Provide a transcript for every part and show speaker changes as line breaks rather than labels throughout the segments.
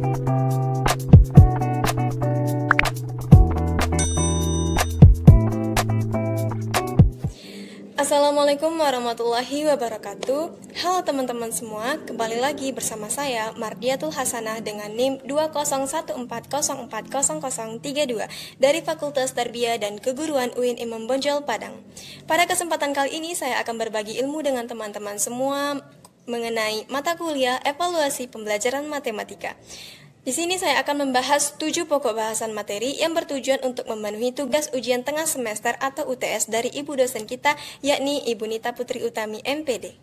Assalamualaikum warahmatullahi wabarakatuh. Halo teman-teman semua, kembali lagi bersama saya Mardiatul Hasanah dengan NIM 20140400032 dari Fakultas Tarbiyah dan Keguruan UIN Imam Bonjol Padang. Pada kesempatan kali ini saya akan berbagi ilmu dengan teman-teman semua mengenai mata kuliah evaluasi pembelajaran matematika. Di sini saya akan membahas 7 pokok bahasan materi yang bertujuan untuk memenuhi tugas ujian tengah semester atau UTS dari ibu dosen kita, yakni Ibu Nita Putri Utami, MPD.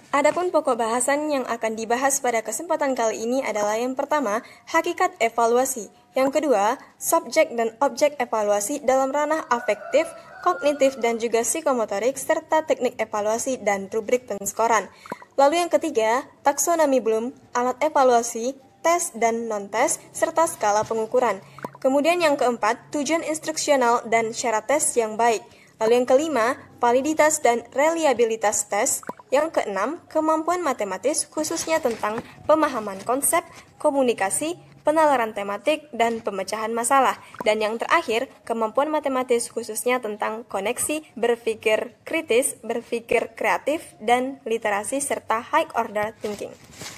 Adapun pokok bahasan yang akan dibahas pada kesempatan kali ini adalah yang pertama, hakikat evaluasi. Yang kedua, subjek dan objek evaluasi dalam ranah afektif, kognitif, dan juga psikomotorik, serta teknik evaluasi dan rubrik penskoran. Lalu yang ketiga, taksonomi Bloom, alat evaluasi, tes dan non-tes, serta skala pengukuran. Kemudian yang keempat, tujuan instruksional dan syarat tes yang baik. Lalu yang kelima, validitas dan reliabilitas tes. Yang keenam, kemampuan matematis khususnya tentang pemahaman konsep, komunikasi, penalaran tematik, dan pemecahan masalah. Dan yang terakhir, kemampuan matematis khususnya tentang koneksi, berpikir kritis, berpikir kreatif, dan literasi serta high order thinking.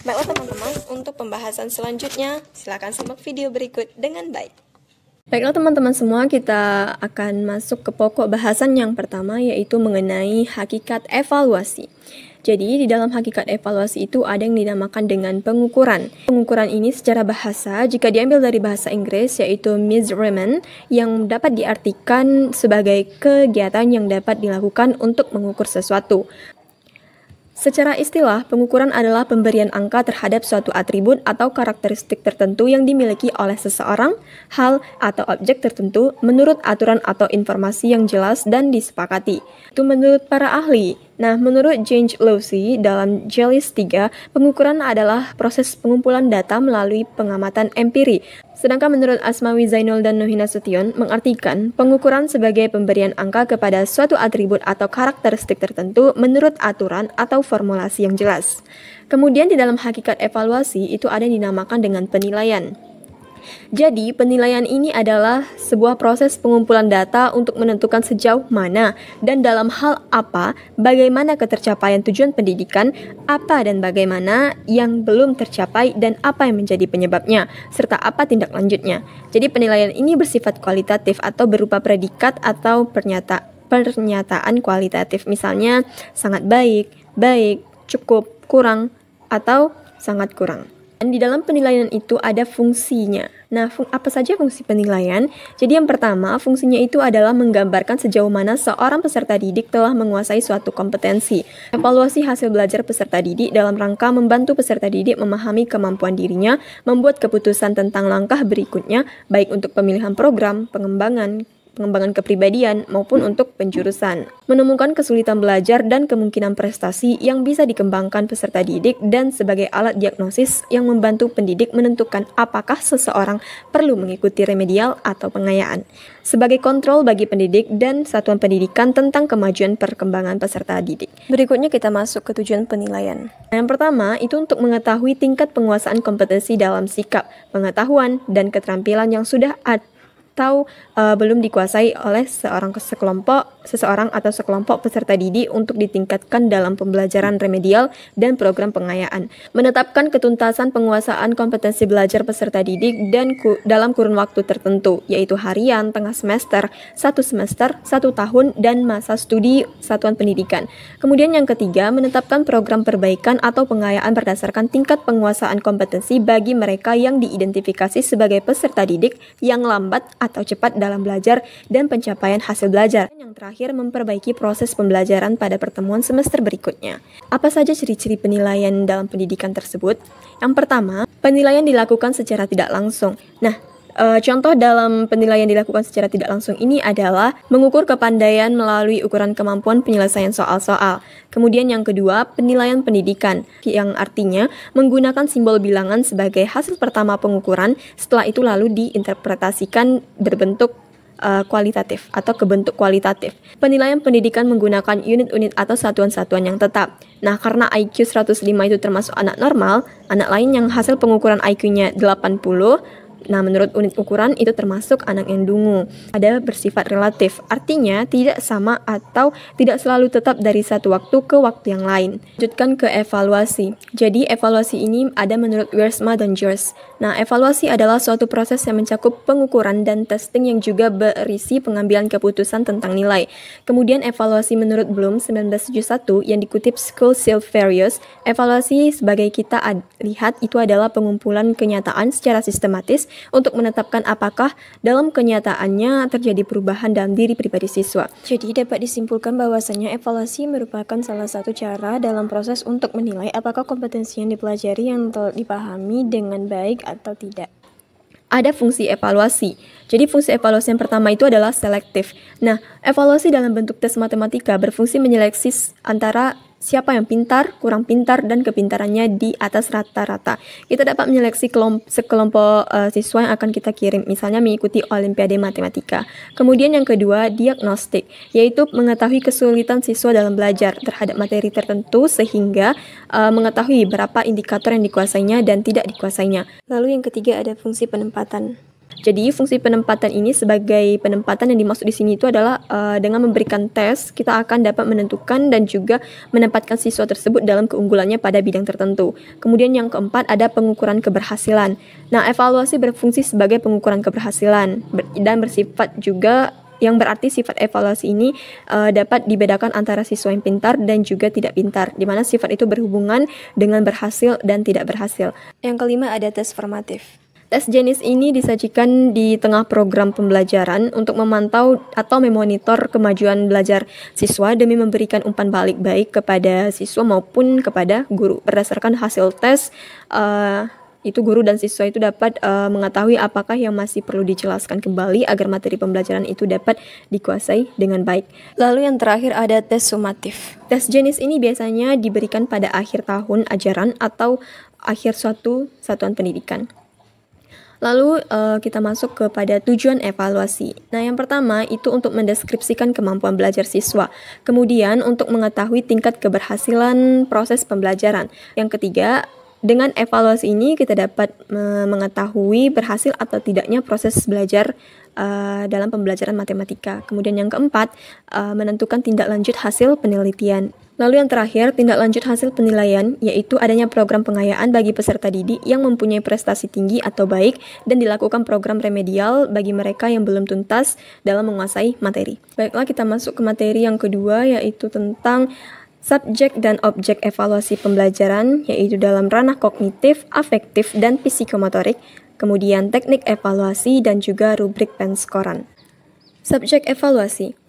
Baiklah teman-teman, untuk pembahasan selanjutnya, silakan simak video berikut dengan baik. Baiklah teman-teman semua, kita akan masuk ke pokok bahasan yang pertama, yaitu mengenai hakikat evaluasi. Jadi, di dalam hakikat evaluasi itu ada yang dinamakan dengan pengukuran. Pengukuran ini secara bahasa, jika diambil dari bahasa Inggris, yaitu measurement, yang dapat diartikan sebagai kegiatan yang dapat dilakukan untuk mengukur sesuatu. Secara istilah, pengukuran adalah pemberian angka terhadap suatu atribut atau karakteristik tertentu yang dimiliki oleh seseorang, hal, atau objek tertentu menurut aturan atau informasi yang jelas dan disepakati. Itu menurut para ahli. Nah, menurut James Lowsey dalam JELIS 3, pengukuran adalah proses pengumpulan data melalui pengamatan empiri. Sedangkan menurut Asmawi Zainul dan Nuhi Nasution mengartikan pengukuran sebagai pemberian angka kepada suatu atribut atau karakteristik tertentu menurut aturan atau formulasi yang jelas. Kemudian di dalam hakikat evaluasi itu ada yang dinamakan dengan penilaian. Jadi, penilaian ini adalah sebuah proses pengumpulan data untuk menentukan sejauh mana dan dalam hal apa, bagaimana ketercapaian tujuan pendidikan, apa dan bagaimana yang belum tercapai dan apa yang menjadi penyebabnya, serta apa tindak lanjutnya. Jadi, penilaian ini bersifat kualitatif atau berupa predikat atau pernyataan kualitatif. Misalnya, sangat baik, baik, cukup, kurang, atau sangat kurang. Dan di dalam penilaian itu ada fungsinya. Nah, apa saja fungsi penilaian? Jadi yang pertama, fungsinya itu adalah menggambarkan sejauh mana seorang peserta didik telah menguasai suatu kompetensi. Evaluasi hasil belajar peserta didik dalam rangka membantu peserta didik memahami kemampuan dirinya, membuat keputusan tentang langkah berikutnya, baik untuk pemilihan program, pengembangan kepribadian maupun untuk penjurusan. Menemukan kesulitan belajar dan kemungkinan prestasi yang bisa dikembangkan peserta didik dan sebagai alat diagnosis yang membantu pendidik menentukan apakah seseorang perlu mengikuti remedial atau pengayaan. Sebagai kontrol bagi pendidik dan satuan pendidikan tentang kemajuan perkembangan peserta didik. Berikutnya kita masuk ke tujuan penilaian. Yang pertama itu untuk mengetahui tingkat penguasaan kompetensi dalam sikap, pengetahuan, dan keterampilan yang sudah atau belum dikuasai oleh seseorang atau sekelompok peserta didik untuk ditingkatkan dalam pembelajaran remedial dan program pengayaan. Menetapkan ketuntasan penguasaan kompetensi belajar peserta didik dan dalam kurun waktu tertentu, yaitu harian, tengah semester, 1 semester, 1 tahun, dan masa studi satuan pendidikan. Kemudian yang ketiga, menetapkan program perbaikan atau pengayaan berdasarkan tingkat penguasaan kompetensi bagi mereka yang diidentifikasi sebagai peserta didik yang lambat atau cepat dalam belajar dan pencapaian hasil belajar. Dan yang terakhir, memperbaiki proses pembelajaran pada pertemuan semester berikutnya. Apa saja ciri-ciri penilaian dalam pendidikan tersebut? Yang pertama, penilaian dilakukan secara tidak langsung. Nah, contoh dalam penilaian dilakukan secara tidak langsung ini adalah mengukur kepandaian melalui ukuran kemampuan penyelesaian soal-soal. Kemudian yang kedua, penilaian pendidikan, yang artinya menggunakan simbol bilangan sebagai hasil pertama pengukuran, setelah itu lalu diinterpretasikan berbentuk
kualitatif atau ke bentuk kualitatif. Penilaian pendidikan menggunakan unit-unit atau satuan-satuan yang tetap. Nah, karena IQ 105 itu termasuk anak normal, anak lain yang hasil pengukuran IQ-nya 80, nah, menurut unit ukuran itu termasuk anak yang dungu. Ada bersifat relatif, artinya tidak sama atau tidak selalu tetap dari satu waktu ke waktu yang lain. Lanjutkan ke evaluasi. Jadi, evaluasi ini ada menurut Wiersma dan George. Nah, evaluasi adalah suatu proses yang mencakup pengukuran dan testing yang juga berisi pengambilan keputusan tentang nilai. Kemudian, evaluasi menurut Bloom 1971 yang dikutip School Self Various, evaluasi sebagai kita lihat itu adalah pengumpulan kenyataan secara sistematis untuk menetapkan apakah dalam kenyataannya terjadi perubahan dalam diri pribadi siswa. Jadi dapat disimpulkan bahwasanya evaluasi merupakan salah satu cara dalam proses untuk menilai apakah kompetensi yang dipelajari yang telah dipahami dengan baik atau tidak. Ada fungsi evaluasi. Jadi fungsi evaluasi yang pertama itu adalah selektif. Nah, evaluasi dalam bentuk tes matematika berfungsi menyeleksi antara siapa yang pintar, kurang pintar, dan kepintarannya di atas rata-rata. Kita dapat menyeleksi sekelompok siswa yang akan kita kirim, misalnya mengikuti Olimpiade Matematika. Kemudian yang kedua, diagnostik, yaitu mengetahui kesulitan siswa dalam belajar terhadap materi tertentu sehingga mengetahui berapa indikator yang dikuasainya dan tidak dikuasainya. Lalu yang ketiga ada fungsi penempatan. Jadi fungsi penempatan ini sebagai penempatan yang dimaksud di sini itu adalah dengan memberikan tes, kita akan dapat menentukan dan juga menempatkan siswa tersebut dalam keunggulannya pada bidang tertentu. Kemudian yang keempat ada pengukuran keberhasilan. Nah, evaluasi berfungsi sebagai pengukuran keberhasilan dan bersifat juga yang berarti sifat evaluasi ini dapat dibedakan antara siswa yang pintar dan juga tidak pintar, di mana sifat itu berhubungan dengan berhasil dan tidak berhasil. Yang kelima ada tes formatif. Tes jenis ini disajikan di tengah program pembelajaran untuk memantau atau memonitor kemajuan belajar siswa demi memberikan umpan balik baik kepada siswa maupun kepada guru. Berdasarkan hasil tes, itu guru dan siswa itu dapat mengetahui apakah yang masih perlu dijelaskan kembali agar materi pembelajaran itu dapat dikuasai dengan baik. Lalu yang terakhir ada tes sumatif. Tes jenis ini biasanya diberikan pada akhir tahun ajaran atau akhir suatu satuan pendidikan. Lalu kita masuk kepada tujuan evaluasi. Nah, yang pertama itu untuk mendeskripsikan kemampuan belajar siswa. Kemudian untuk mengetahui tingkat keberhasilan proses pembelajaran. Yang ketiga, dengan evaluasi ini kita dapat mengetahui berhasil atau tidaknya proses belajar dalam pembelajaran matematika. Kemudian yang keempat, menentukan tindak lanjut hasil penelitian. Lalu yang terakhir, tindak lanjut hasil penilaian, yaitu adanya program pengayaan bagi peserta didik yang mempunyai prestasi tinggi atau baik dan dilakukan program remedial bagi mereka yang belum tuntas dalam menguasai materi. Baiklah, kita masuk ke materi yang kedua, yaitu tentang subjek dan objek evaluasi pembelajaran, yaitu dalam ranah kognitif, afektif, dan psikomotorik, kemudian teknik evaluasi, dan juga rubrik penskoran. Subjek evaluasi.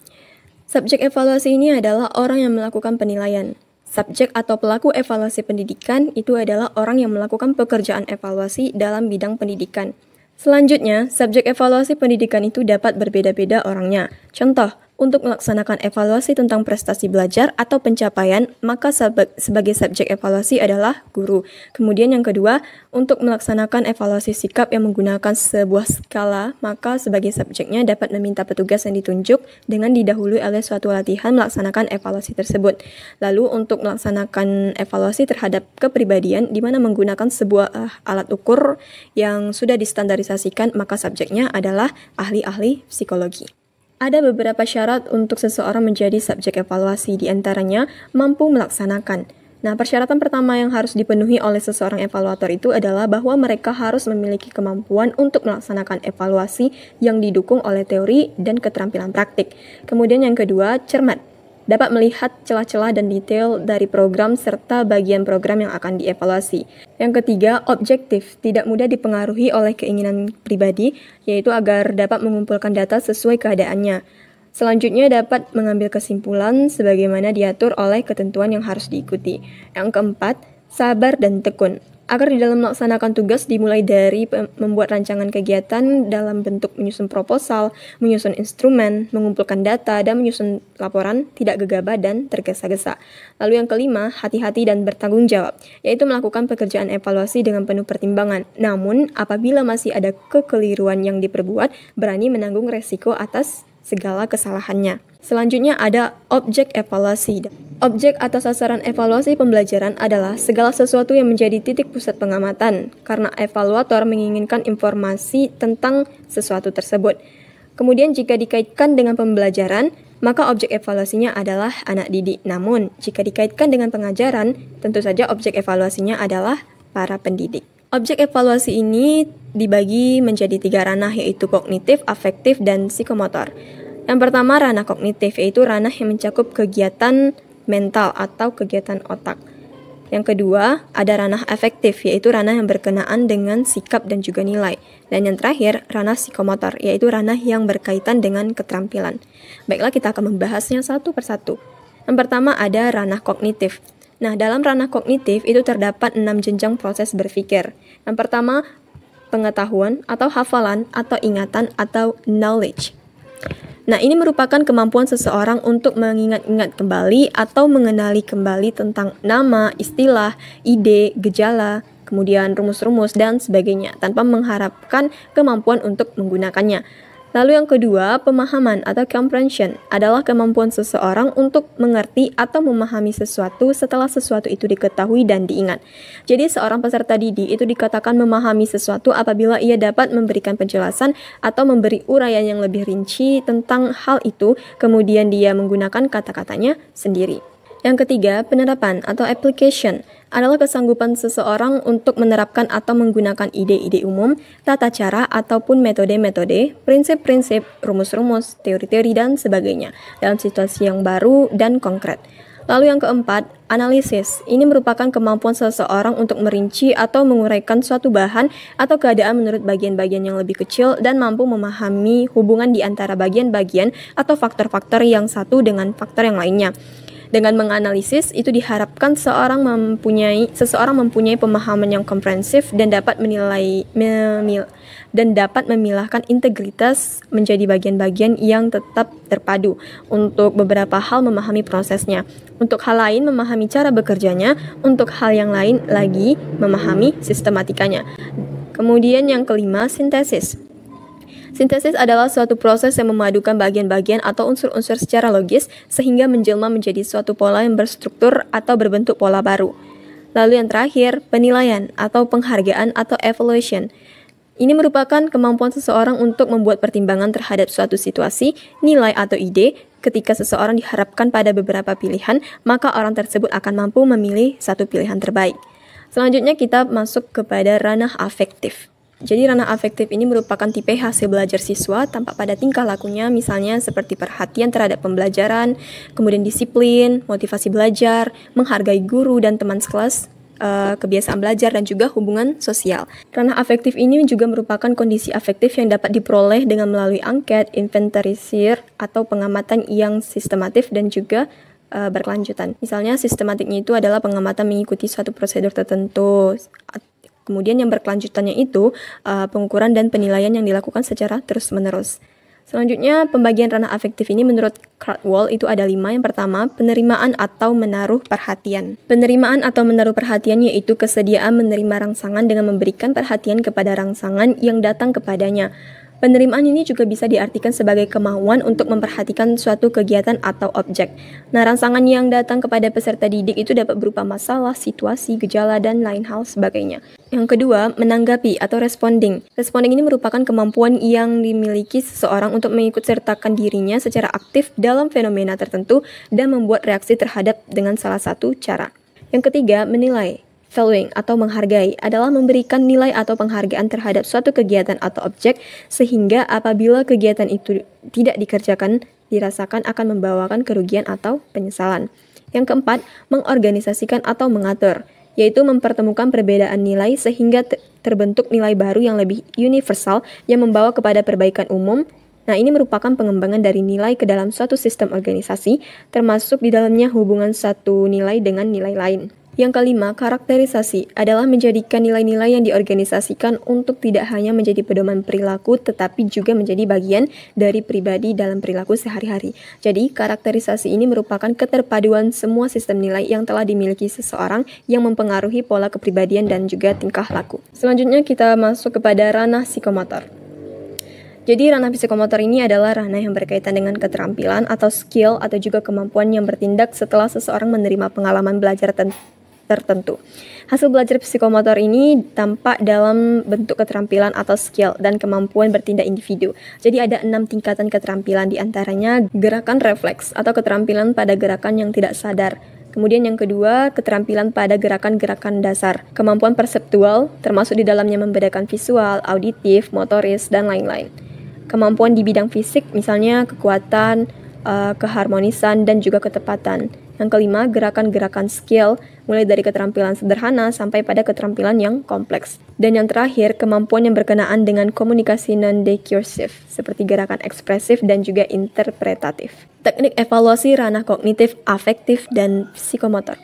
Subjek evaluasi ini adalah orang yang melakukan penilaian. Subjek atau pelaku evaluasi pendidikan itu adalah orang yang melakukan pekerjaan evaluasi dalam bidang pendidikan. Selanjutnya, subjek evaluasi pendidikan itu dapat berbeda-beda orangnya. Contoh, untuk melaksanakan evaluasi tentang prestasi belajar atau pencapaian, maka sebagai subjek evaluasi adalah guru. Kemudian yang kedua, untuk melaksanakan evaluasi sikap yang menggunakan sebuah skala, maka sebagai subjeknya dapat meminta petugas yang ditunjuk dengan didahului oleh suatu latihan melaksanakan evaluasi tersebut. Lalu untuk melaksanakan evaluasi terhadap kepribadian, di mana menggunakan sebuah alat ukur yang sudah distandarisasikan, maka subjeknya adalah ahli-ahli psikologi. Ada beberapa syarat untuk seseorang menjadi subjek evaluasi, di antaranya mampu melaksanakan. Nah, persyaratan pertama yang harus dipenuhi oleh seseorang evaluator itu adalah bahwa mereka harus memiliki kemampuan untuk melaksanakan evaluasi yang didukung oleh teori dan keterampilan praktik. Kemudian yang kedua, cermat. Dapat melihat celah-celah dan detail dari program serta bagian program yang akan dievaluasi. Yang ketiga, objektif, tidak mudah dipengaruhi oleh keinginan pribadi, yaitu agar dapat mengumpulkan data sesuai keadaannya. Selanjutnya dapat mengambil kesimpulan sebagaimana diatur oleh ketentuan yang harus diikuti. Yang keempat, sabar dan tekun. agar di dalam melaksanakan tugas dimulai dari membuat rancangan kegiatan dalam bentuk menyusun proposal, menyusun instrumen, mengumpulkan data, dan menyusun laporan tidak gegabah dan tergesa-gesa. Lalu yang kelima, hati-hati dan bertanggung jawab, yaitu melakukan pekerjaan evaluasi dengan penuh pertimbangan. Namun, apabila masih ada kekeliruan yang diperbuat, berani menanggung resiko atas segala kesalahannya. Selanjutnya ada objek evaluasi. Objek atau sasaran evaluasi pembelajaran adalah segala sesuatu yang menjadi titik pusat pengamatan, karena evaluator menginginkan informasi tentang sesuatu tersebut. Kemudian jika dikaitkan dengan pembelajaran, maka objek evaluasinya adalah anak didik. Namun, jika dikaitkan dengan pengajaran, tentu saja objek evaluasinya adalah para pendidik. Objek evaluasi ini dibagi menjadi 3 ranah, yaitu kognitif, afektif, dan psikomotor. Yang pertama, ranah kognitif, yaitu ranah yang mencakup kegiatan mental atau kegiatan otak. Yang kedua, ada ranah afektif, yaitu ranah yang berkenaan dengan sikap dan juga nilai. Dan yang terakhir, ranah psikomotor, yaitu ranah yang berkaitan dengan keterampilan. Baiklah, kita akan membahasnya satu persatu. Yang pertama ada ranah kognitif. Nah, dalam ranah kognitif itu terdapat 6 jenjang proses berpikir. Yang pertama, pengetahuan atau hafalan atau ingatan atau knowledge. Nah, ini merupakan kemampuan seseorang untuk mengingat-ingat kembali atau mengenali kembali tentang nama, istilah, ide, gejala, kemudian rumus-rumus, dan sebagainya, tanpa mengharapkan kemampuan untuk menggunakannya. Lalu yang kedua, pemahaman atau comprehension adalah kemampuan seseorang untuk mengerti atau memahami sesuatu setelah sesuatu itu diketahui dan diingat. Jadi seorang peserta didik itu dikatakan memahami sesuatu apabila ia dapat memberikan penjelasan atau memberi uraian yang lebih rinci tentang hal itu, kemudian dia menggunakan kata-katanya sendiri. Yang ketiga, penerapan atau application adalah kesanggupan seseorang untuk menerapkan atau menggunakan ide-ide umum, tata cara ataupun metode-metode, prinsip-prinsip, rumus-rumus, teori-teori, dan sebagainya dalam situasi yang baru dan konkret. Lalu yang keempat, analisis. Ini merupakan kemampuan seseorang untuk merinci atau menguraikan suatu bahan atau keadaan menurut bagian-bagian yang lebih kecil dan mampu memahami hubungan di antara bagian-bagian atau faktor-faktor yang satu dengan faktor yang lainnya. Dengan menganalisis, itu diharapkan seseorang mempunyai pemahaman yang komprehensif dan dapat memilahkan integritas menjadi bagian-bagian yang tetap terpadu. Untuk beberapa hal memahami prosesnya, untuk hal lain memahami cara bekerjanya, untuk hal yang lain lagi memahami sistematikanya. Kemudian yang kelima, sintesis. Sintesis adalah suatu proses yang memadukan bagian-bagian atau unsur-unsur secara logis sehingga menjelma menjadi suatu pola yang berstruktur atau berbentuk pola baru. Lalu yang terakhir, penilaian atau penghargaan atau evaluation. Ini merupakan kemampuan seseorang untuk membuat pertimbangan terhadap suatu situasi, nilai atau ide. Ketika seseorang diharapkan pada beberapa pilihan, maka orang tersebut akan mampu memilih satu pilihan terbaik. Selanjutnya kita masuk kepada ranah afektif. Jadi ranah afektif ini merupakan tipe hasil belajar siswa tampak pada tingkah lakunya, misalnya seperti perhatian terhadap pembelajaran, kemudian disiplin, motivasi belajar, menghargai guru dan teman sekelas, kebiasaan belajar, dan juga hubungan sosial. Ranah afektif ini juga merupakan kondisi afektif yang dapat diperoleh dengan melalui angket, inventarisir, atau pengamatan yang sistematif dan juga berkelanjutan. Misalnya sistematiknya itu adalah pengamatan mengikuti suatu prosedur tertentu. Kemudian yang berkelanjutannya itu pengukuran dan penilaian yang dilakukan secara terus-menerus. Selanjutnya, pembagian ranah afektif ini menurut Cradwell itu ada 5. Yang pertama, penerimaan atau menaruh perhatian. Penerimaan atau menaruh perhatian yaitu kesediaan menerima rangsangan dengan memberikan perhatian kepada rangsangan yang datang kepadanya. Penerimaan ini juga bisa diartikan sebagai kemauan untuk memperhatikan suatu kegiatan atau objek. Nah, rangsangan yang datang kepada peserta didik itu dapat berupa masalah, situasi, gejala, dan lain hal sebagainya. Yang kedua, menanggapi atau responding. Responding ini merupakan kemampuan yang dimiliki seseorang untuk mengikutsertakan dirinya secara aktif dalam fenomena tertentu dan membuat reaksi terhadap dengan salah satu cara. Yang ketiga, menilai. Valuing atau menghargai adalah memberikan nilai atau penghargaan terhadap suatu kegiatan atau objek sehingga apabila kegiatan itu tidak dikerjakan dirasakan akan membawakan kerugian atau penyesalan. Yang keempat, mengorganisasikan atau mengatur, yaitu mempertemukan perbedaan nilai sehingga terbentuk nilai baru yang lebih universal yang membawa kepada perbaikan umum. Nah, ini merupakan pengembangan dari nilai ke dalam suatu sistem organisasi, termasuk di dalamnya hubungan satu nilai dengan nilai lain. Yang kelima, karakterisasi adalah menjadikan nilai-nilai yang diorganisasikan untuk tidak hanya menjadi pedoman perilaku, tetapi juga menjadi bagian dari pribadi dalam perilaku sehari-hari. Jadi, karakterisasi ini merupakan keterpaduan semua sistem nilai yang telah dimiliki seseorang yang mempengaruhi pola kepribadian dan juga tingkah laku. Selanjutnya, kita masuk kepada ranah psikomotor. Jadi ranah psikomotor ini adalah ranah yang berkaitan dengan keterampilan atau skill atau juga kemampuan yang bertindak setelah seseorang menerima pengalaman belajar tertentu. Hasil belajar psikomotor ini tampak dalam bentuk keterampilan atau skill dan kemampuan bertindak individu. Jadi ada 6 tingkatan keterampilan, diantaranya gerakan refleks atau keterampilan pada gerakan yang tidak sadar. Kemudian yang kedua, keterampilan pada gerakan-gerakan dasar. Kemampuan perseptual, termasuk di dalamnya membedakan visual, auditif, motoris, dan lain-lain. Kemampuan di bidang fisik, misalnya kekuatan, keharmonisan, dan juga ketepatan. Yang kelima, gerakan-gerakan skill, mulai dari keterampilan sederhana sampai pada keterampilan yang kompleks. Dan yang terakhir, kemampuan yang berkenaan dengan komunikasi non-diskursive, seperti gerakan ekspresif dan juga interpretatif. Teknik evaluasi ranah kognitif, afektif, dan psikomotor.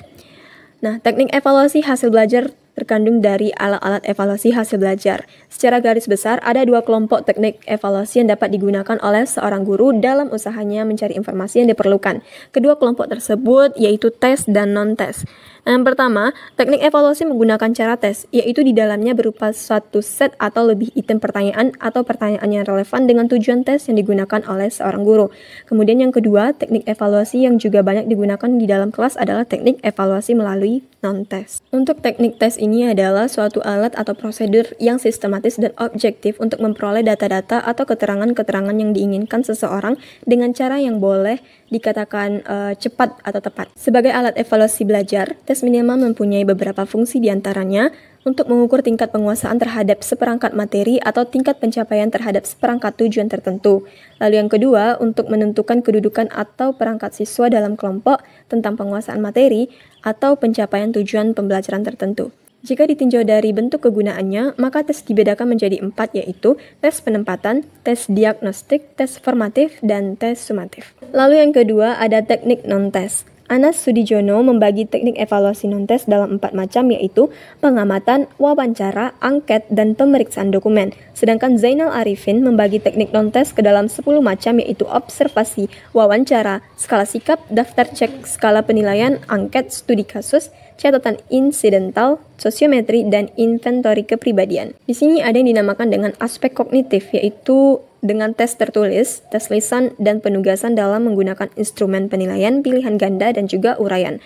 Nah, teknik evaluasi hasil belajar terkandung dari alat-alat evaluasi hasil belajar. Secara garis besar, ada 2 kelompok teknik evaluasi yang dapat digunakan oleh seorang guru dalam usahanya mencari informasi yang diperlukan. Kedua kelompok tersebut yaitu tes dan non-tes. Yang pertama, teknik evaluasi menggunakan cara tes, yaitu di dalamnya berupa suatu set atau lebih item pertanyaan atau pertanyaan yang relevan dengan tujuan tes yang digunakan oleh seorang guru. Kemudian yang kedua, teknik evaluasi yang juga banyak digunakan di dalam kelas adalah teknik evaluasi melalui non-tes. Untuk teknik tes ini adalah suatu alat atau prosedur yang sistematis dan objektif untuk memperoleh data-data atau keterangan-keterangan yang diinginkan seseorang dengan cara yang boleh dikatakan cepat atau tepat. Sebagai alat evaluasi belajar, tes minimal mempunyai beberapa fungsi diantaranya untuk mengukur tingkat penguasaan terhadap seperangkat materi atau tingkat pencapaian terhadap seperangkat tujuan tertentu. Lalu yang kedua, untuk menentukan kedudukan atau perangkat siswa dalam kelompok tentang penguasaan materi atau pencapaian tujuan pembelajaran tertentu. Jika ditinjau dari bentuk kegunaannya, maka tes dibedakan menjadi 4, yaitu tes penempatan, tes diagnostik, tes formatif, dan tes sumatif. Lalu yang kedua ada teknik non-tes. Anas Sudijono membagi teknik evaluasi non-tes dalam 4 macam, yaitu pengamatan, wawancara, angket, dan pemeriksaan dokumen. Sedangkan Zainal Arifin membagi teknik non-tes ke dalam 10 macam, yaitu observasi, wawancara, skala sikap, daftar cek skala penilaian, angket, studi kasus, catatan insidental, sosiometri, dan inventori kepribadian. Di sini ada yang dinamakan dengan aspek kognitif, yaitu dengan tes tertulis, tes lisan, dan penugasan dalam menggunakan instrumen penilaian, pilihan ganda, dan juga uraian.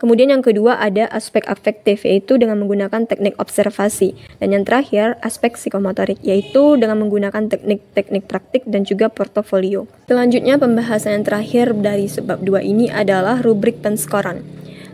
Kemudian yang kedua ada aspek afektif, yaitu dengan menggunakan teknik observasi. Dan yang terakhir, aspek psikomotorik, yaitu dengan menggunakan teknik-teknik praktik dan juga portofolio. Selanjutnya, pembahasan yang terakhir dari sebab 2 ini adalah rubrik penskoran.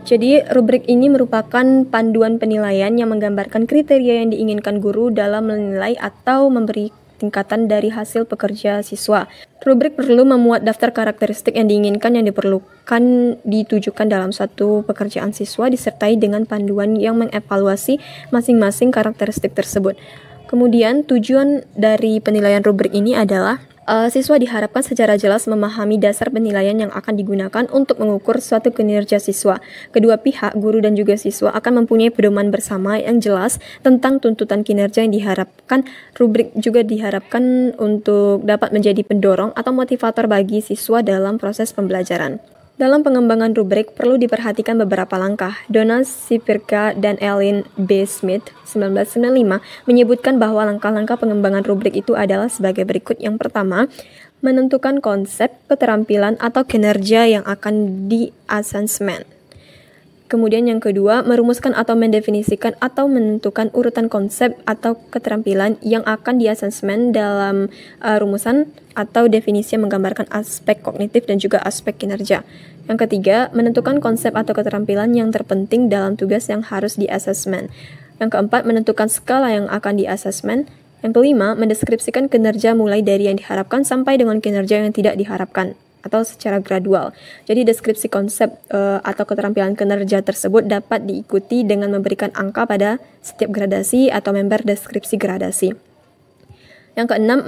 Jadi, rubrik ini merupakan panduan penilaian yang menggambarkan kriteria yang diinginkan guru dalam menilai atau memberi tingkatan dari hasil pekerja siswa. Rubrik perlu memuat daftar karakteristik yang diinginkan yang diperlukan ditujukan dalam suatu pekerjaan siswa disertai dengan panduan yang mengevaluasi masing-masing karakteristik tersebut. Kemudian tujuan dari penilaian rubrik ini adalah siswa diharapkan secara jelas memahami dasar penilaian yang akan digunakan untuk mengukur suatu kinerja siswa. Kedua pihak, guru dan juga siswa, akan mempunyai pedoman bersama yang jelas tentang tuntutan kinerja yang diharapkan. Rubrik juga diharapkan untuk dapat menjadi pendorong atau motivator bagi siswa dalam proses pembelajaran. Dalam pengembangan rubrik perlu diperhatikan beberapa langkah. Donald Sipirka dan Ellen B. Smith 1995 menyebutkan bahwa langkah-langkah pengembangan rubrik itu adalah sebagai berikut. Yang pertama, menentukan konsep, keterampilan, atau kinerja yang akan di-asesmen. Kemudian yang kedua, merumuskan atau mendefinisikan atau menentukan urutan konsep atau keterampilan yang akan di-asesmen dalam rumusan atau definisi yang menggambarkan aspek kognitif dan juga aspek kinerja. Yang ketiga, menentukan konsep atau keterampilan yang terpenting dalam tugas yang harus di-asesmen. Yang keempat, menentukan skala yang akan di-asesmen. Yang kelima, mendeskripsikan kinerja mulai dari yang diharapkan sampai dengan kinerja yang tidak diharapkan, atau secara gradual. Jadi deskripsi konsep atau keterampilan kinerja tersebut dapat diikuti dengan memberikan angka pada setiap gradasi atau member deskripsi gradasi. Yang keenam,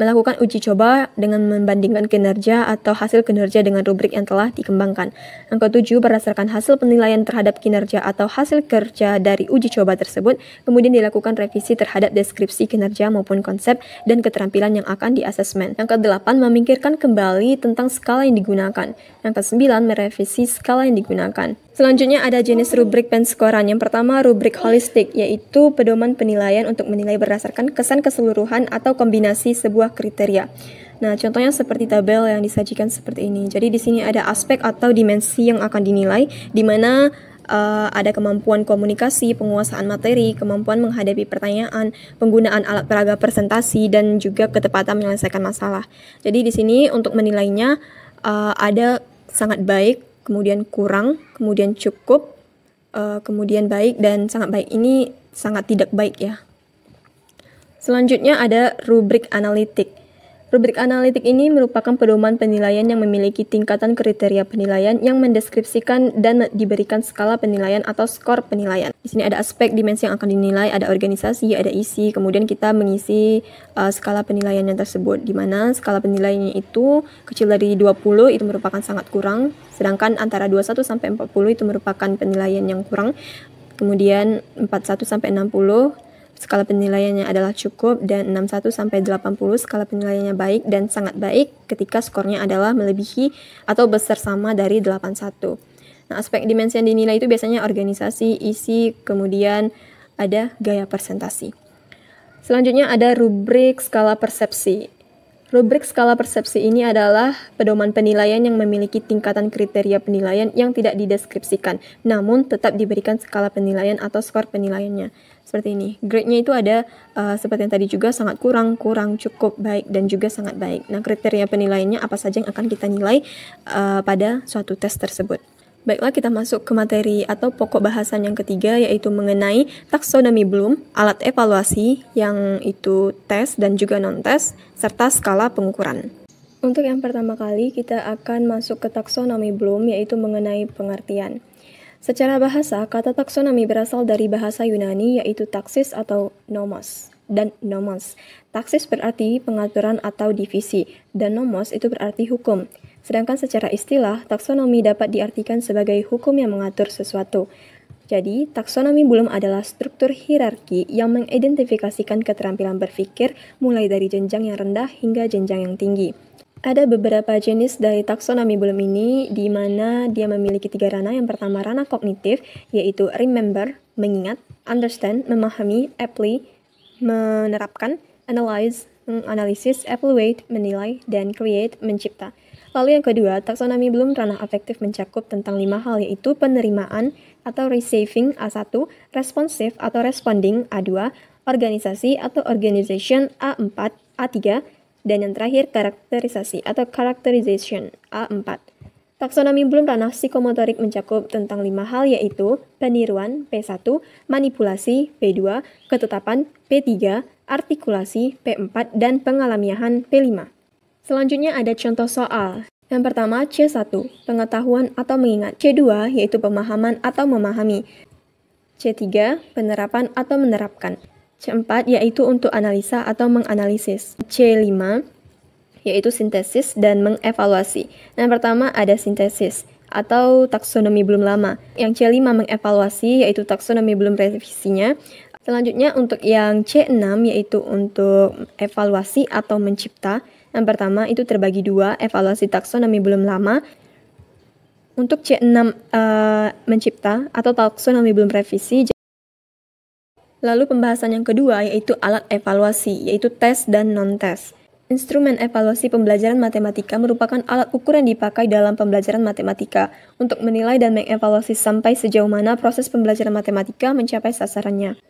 melakukan uji coba dengan membandingkan kinerja atau hasil kinerja dengan rubrik yang telah dikembangkan. Yang ketujuh, berdasarkan hasil penilaian terhadap kinerja atau hasil kerja dari uji coba tersebut, kemudian dilakukan revisi terhadap deskripsi kinerja maupun konsep dan keterampilan yang akan diasesmen. Yang kedelapan, memikirkan kembali tentang skala yang digunakan. Yang kesembilan, merevisi skala yang digunakan. Selanjutnya ada jenis rubrik penskoran. Yang pertama, rubrik holistik, yaitu pedoman penilaian untuk menilai berdasarkan kesan keseluruhan atau kombinasi sebuah kriteria. Nah, contohnya seperti tabel yang disajikan seperti ini. Jadi di sini ada aspek atau dimensi yang akan dinilai, di mana ada kemampuan komunikasi, penguasaan materi, kemampuan menghadapi pertanyaan, penggunaan alat peraga presentasi, dan juga ketepatan menyelesaikan masalah. Jadi di sini untuk menilainya ada sangat baik, kemudian kurang, kemudian cukup, kemudian baik, dan sangat baik. Ini sangat tidak baik ya. Selanjutnya ada rubrik analitik. Rubrik analitik ini merupakan pedoman penilaian yang memiliki tingkatan kriteria penilaian yang mendeskripsikan dan diberikan skala penilaian atau skor penilaian. Di sini ada aspek dimensi yang akan dinilai, ada organisasi, ada isi, kemudian kita mengisi skala penilaiannya tersebut, di mana skala penilaiannya itu kecil dari 20 itu merupakan sangat kurang, sedangkan antara 21 sampai 40 itu merupakan penilaian yang kurang, kemudian 41 sampai 60 skala penilaiannya adalah cukup, dan 61 sampai 80 skala penilaiannya baik dan sangat baik ketika skornya adalah melebihi atau besar sama dari 81. Nah, aspek dimensi yang dinilai itu biasanya organisasi, isi, kemudian ada gaya presentasi. Selanjutnya ada rubrik skala persepsi. Rubrik skala persepsi ini adalah pedoman penilaian yang memiliki tingkatan kriteria penilaian yang tidak dideskripsikan, namun tetap diberikan skala penilaian atau skor penilaiannya. Seperti ini. Grade-nya itu ada seperti yang tadi juga, sangat kurang, kurang, cukup, baik, dan juga sangat baik. Nah, kriteria penilaiannya apa saja yang akan kita nilai pada suatu tes tersebut. Baiklah, kita masuk ke materi atau pokok bahasan yang ketiga, yaitu mengenai taksonomi Bloom, alat evaluasi, yang itu tes dan juga non-tes, serta skala pengukuran. Untuk yang pertama kali, kita akan masuk ke taksonomi Bloom, yaitu mengenai pengertian. Secara bahasa, kata taksonomi berasal dari bahasa Yunani, yaitu taksis atau nomos dan nomos. Taksis berarti pengaturan atau divisi, dan nomos itu berarti hukum. Sedangkan secara istilah, taksonomi dapat diartikan sebagai hukum yang mengatur sesuatu. Jadi, taksonomi Bloom adalah struktur hierarki yang mengidentifikasikan keterampilan berpikir mulai dari jenjang yang rendah hingga jenjang yang tinggi. Ada beberapa jenis dari taksonomi Bloom ini, di mana dia memiliki 3 ranah. Yang pertama, ranah kognitif, yaitu remember, mengingat, understand, memahami, apply, menerapkan, analyze, menganalisis, evaluate, menilai, dan create, mencipta. Lalu yang kedua, taksonomi Bloom ranah afektif mencakup tentang 5 hal, yaitu penerimaan atau receiving A1, responsive atau responding A2, organisasi atau organization A4, A3, dan yang terakhir karakterisasi atau characterization A4. Taksonomi Bloom ranah psikomotorik mencakup tentang 5 hal, yaitu peniruan P1, manipulasi P2, ketetapan P3, artikulasi P4, dan pengalamiahan P5. Selanjutnya ada contoh soal. Yang pertama, C1, pengetahuan atau mengingat. C2, yaitu pemahaman atau memahami. C3, penerapan atau menerapkan. C4, yaitu untuk analisa atau menganalisis. C5, yaitu sintesis dan mengevaluasi. Yang pertama ada sintesis atau taksonomi Bloom lama. Yang C5 mengevaluasi, yaitu taksonomi Bloom revisinya. Selanjutnya untuk yang C6, yaitu untuk evaluasi atau mencipta. Yang pertama itu terbagi 2, evaluasi taksonomi Bloom lama. Untuk C6 mencipta atau taksonomi Bloom revisi. Lalu pembahasan yang kedua yaitu alat evaluasi, yaitu tes dan non-tes. Instrumen evaluasi pembelajaran matematika merupakan alat ukur yang dipakai dalam pembelajaran matematika untuk menilai dan mengevaluasi sampai sejauh mana proses pembelajaran matematika mencapai sasarannya.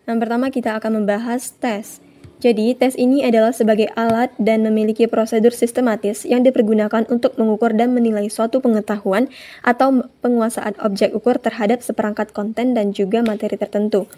Yang pertama kita akan membahas tes. Jadi, tes ini adalah sebagai alat dan memiliki prosedur sistematis yang dipergunakan untuk mengukur dan menilai suatu pengetahuan atau penguasaan objek ukur terhadap seperangkat konten dan juga materi tertentu.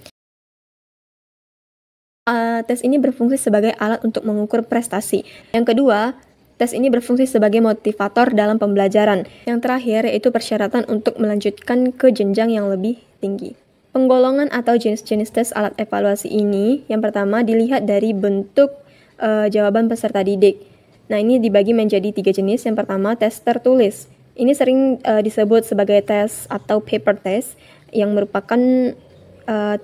Tes ini berfungsi sebagai alat untuk mengukur prestasi. Yang kedua, tes ini berfungsi sebagai motivator dalam pembelajaran. Yang terakhir yaitu persyaratan untuk melanjutkan ke jenjang yang lebih tinggi. Penggolongan atau jenis-jenis tes alat evaluasi ini, yang pertama dilihat dari bentuk jawaban peserta didik. Nah, ini dibagi menjadi 3 jenis. Yang pertama, tes tertulis. Ini sering disebut sebagai tes atau paper test yang merupakan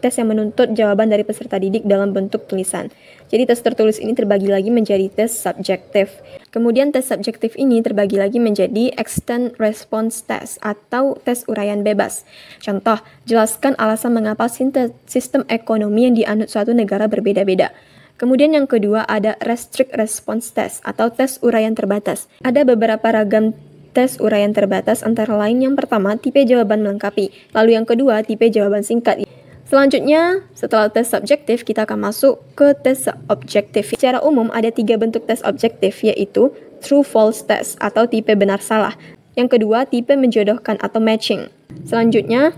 tes yang menuntut jawaban dari peserta didik dalam bentuk tulisan. Jadi tes tertulis ini terbagi lagi menjadi tes subjektif. Kemudian tes subjektif ini terbagi lagi menjadi extend response test atau tes uraian bebas. Contoh, jelaskan alasan mengapa sistem ekonomi yang dianut suatu negara berbeda-beda. Kemudian yang kedua ada restrict response test atau tes uraian terbatas. Ada beberapa ragam tes uraian terbatas, antara lain yang pertama tipe jawaban melengkapi, lalu yang kedua tipe jawaban singkat. Selanjutnya, setelah tes subjektif, kita akan masuk ke tes objektif. Secara umum, ada 3 bentuk tes objektif, yaitu true-false test atau tipe benar-salah. Yang kedua, tipe menjodohkan atau matching. Selanjutnya,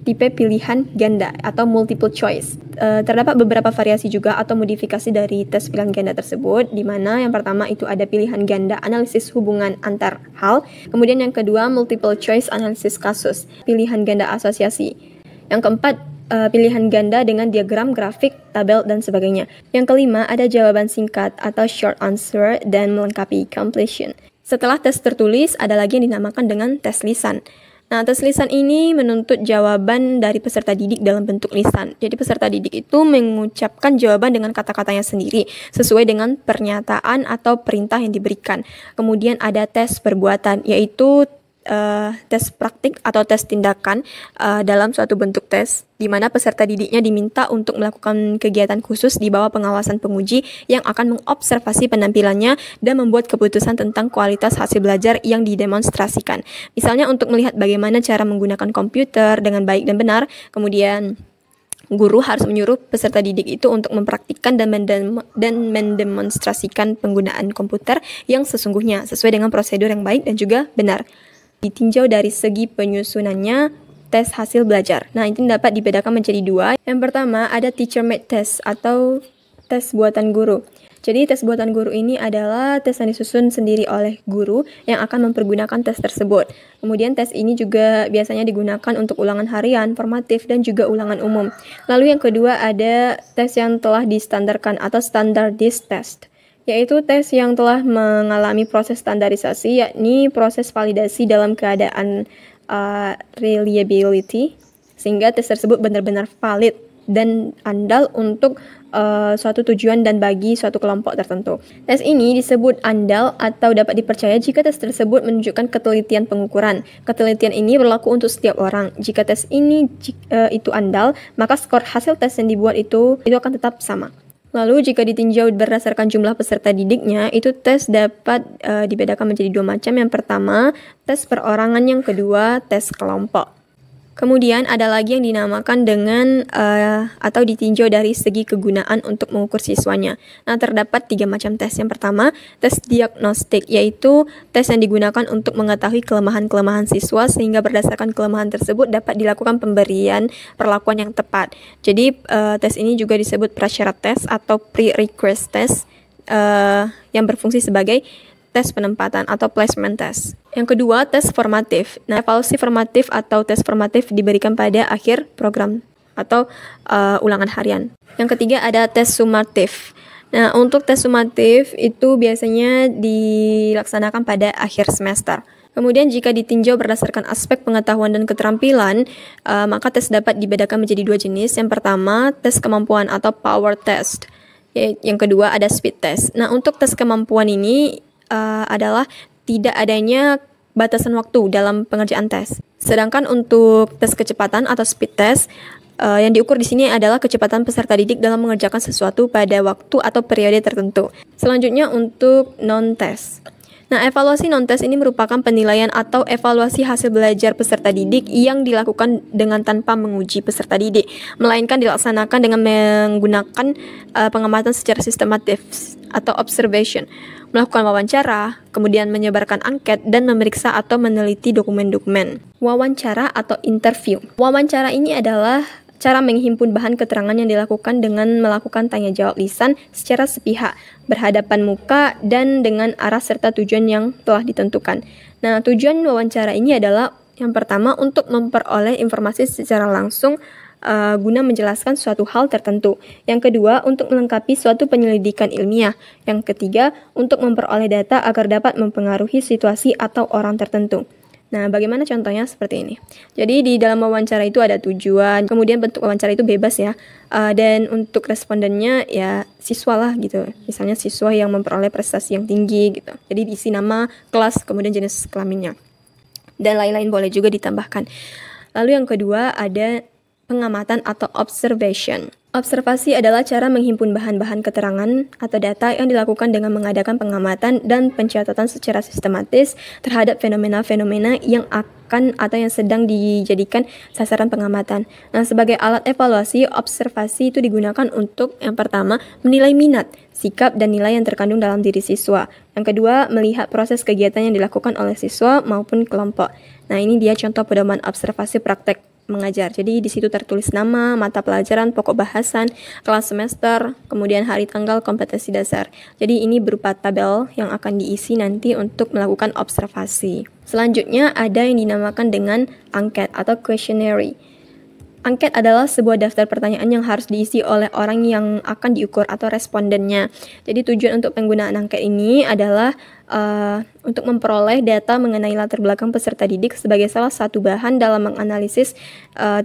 tipe pilihan ganda atau multiple choice. Terdapat beberapa variasi juga atau modifikasi dari tes pilihan ganda tersebut, di mana yang pertama itu ada pilihan ganda analisis hubungan antar hal, kemudian yang kedua multiple choice analisis kasus, pilihan ganda asosiasi. Yang keempat, pilihan ganda dengan diagram, grafik, tabel, dan sebagainya. Yang kelima, ada jawaban singkat atau short answer dan melengkapi completion. Setelah tes tertulis, ada lagi yang dinamakan dengan tes lisan. Nah, tes lisan ini menuntut jawaban dari peserta didik dalam bentuk lisan. Jadi peserta didik itu mengucapkan jawaban dengan kata-katanya sendiri, sesuai dengan pernyataan atau perintah yang diberikan. Kemudian ada tes perbuatan, yaitu tes praktik atau tes tindakan dalam suatu bentuk tes, di mana peserta didiknya diminta untuk melakukan kegiatan khusus di bawah pengawasan penguji yang akan mengobservasi penampilannya dan membuat keputusan tentang kualitas hasil belajar yang didemonstrasikan. Misalnya untuk melihat bagaimana cara menggunakan komputer dengan baik dan benar, kemudian guru harus menyuruh peserta didik itu untuk mempraktikkan dan mendemonstrasikan penggunaan komputer yang sesungguhnya sesuai dengan prosedur yang baik dan juga benar. Ditinjau dari segi penyusunannya tes hasil belajar. Nah, ini dapat dibedakan menjadi 2. Yang pertama ada teacher-made test atau tes buatan guru. Jadi tes buatan guru ini adalah tes yang disusun sendiri oleh guru yang akan mempergunakan tes tersebut. Kemudian tes ini juga biasanya digunakan untuk ulangan harian, formatif, dan juga ulangan umum. Lalu yang kedua ada tes yang telah distandarkan atau standardized test, yaitu tes yang telah mengalami proses standarisasi, yakni proses validasi dalam keadaan reliability, sehingga tes tersebut benar-benar valid dan andal untuk suatu tujuan dan bagi suatu kelompok tertentu. Tes ini disebut andal atau dapat dipercaya jika tes tersebut menunjukkan ketelitian pengukuran. Ketelitian ini berlaku untuk setiap orang. Jika tes ini itu andal, maka skor hasil tes yang dibuat itu akan tetap sama. Lalu jika ditinjau berdasarkan jumlah peserta didiknya, itu tes dapat dibedakan menjadi 2 macam. Yang pertama, tes perorangan, yang kedua, tes kelompok. Kemudian ada lagi yang dinamakan dengan atau ditinjau dari segi kegunaan untuk mengukur siswanya. Nah, terdapat 3 macam tes. Yang pertama, tes diagnostik, yaitu tes yang digunakan untuk mengetahui kelemahan-kelemahan siswa sehingga berdasarkan kelemahan tersebut dapat dilakukan pemberian perlakuan yang tepat. Jadi, tes ini juga disebut prasyarat tes atau prerequisite test yang berfungsi sebagai tes penempatan atau placement test. Yang kedua, tes formatif. Nah, evaluasi formatif atau tes formatif diberikan pada akhir program atau ulangan harian. Yang ketiga ada tes sumatif. Nah, untuk tes sumatif itu biasanya dilaksanakan pada akhir semester. Kemudian jika ditinjau berdasarkan aspek pengetahuan dan keterampilan, maka tes dapat dibedakan menjadi 2 jenis. Yang pertama, tes kemampuan atau power test. Yang kedua ada speed test. Nah, untuk tes kemampuan ini adalah tidak adanya batasan waktu dalam pengerjaan tes. Sedangkan untuk tes kecepatan atau speed test, yang diukur di sini adalah kecepatan peserta didik dalam mengerjakan sesuatu pada waktu atau periode tertentu. Selanjutnya untuk non-test. Nah, evaluasi non-test ini merupakan penilaian atau evaluasi hasil belajar peserta didik yang dilakukan dengan tanpa menguji peserta didik, melainkan dilaksanakan dengan menggunakan pengamatan secara sistematis atau observation, melakukan wawancara, kemudian menyebarkan angket, dan memeriksa atau meneliti dokumen-dokumen. Wawancara atau interview. Wawancara ini adalah cara menghimpun bahan keterangan yang dilakukan dengan melakukan tanya jawab lisan secara sepihak, berhadapan muka, dan dengan arah serta tujuan yang telah ditentukan. Nah, tujuan wawancara ini adalah yang pertama untuk memperoleh informasi secara langsung guna menjelaskan suatu hal tertentu. Yang kedua, untuk melengkapi suatu penyelidikan ilmiah. Yang ketiga, untuk memperoleh data agar dapat mempengaruhi situasi atau orang tertentu. Nah, bagaimana contohnya seperti ini. Jadi di dalam wawancara itu ada tujuan, kemudian bentuk wawancara itu bebas ya. Dan untuk respondennya ya siswa lah gitu. Misalnya siswa yang memperoleh prestasi yang tinggi gitu. Jadi diisi nama, kelas, kemudian jenis kelaminnya. Dan lain-lain boleh juga ditambahkan. Lalu yang kedua ada pengamatan atau observation. Observasi adalah cara menghimpun bahan-bahan keterangan atau data yang dilakukan dengan mengadakan pengamatan dan pencatatan secara sistematis terhadap fenomena-fenomena yang akan atau yang sedang dijadikan sasaran pengamatan. Nah, sebagai alat evaluasi, observasi itu digunakan untuk yang pertama, menilai minat, sikap, dan nilai yang terkandung dalam diri siswa. Yang kedua, melihat proses kegiatan yang dilakukan oleh siswa maupun kelompok. Nah, ini dia contoh pedoman observasi praktek mengajar. Jadi di situ tertulis nama, mata pelajaran, pokok bahasan, kelas semester, kemudian hari tanggal, kompetensi dasar. Jadi ini berupa tabel yang akan diisi nanti untuk melakukan observasi. Selanjutnya ada yang dinamakan dengan angket atau questionnaire. Angket adalah sebuah daftar pertanyaan yang harus diisi oleh orang yang akan diukur atau respondennya. Jadi tujuan untuk penggunaan angket ini adalah untuk memperoleh data mengenai latar belakang peserta didik sebagai salah satu bahan dalam menganalisis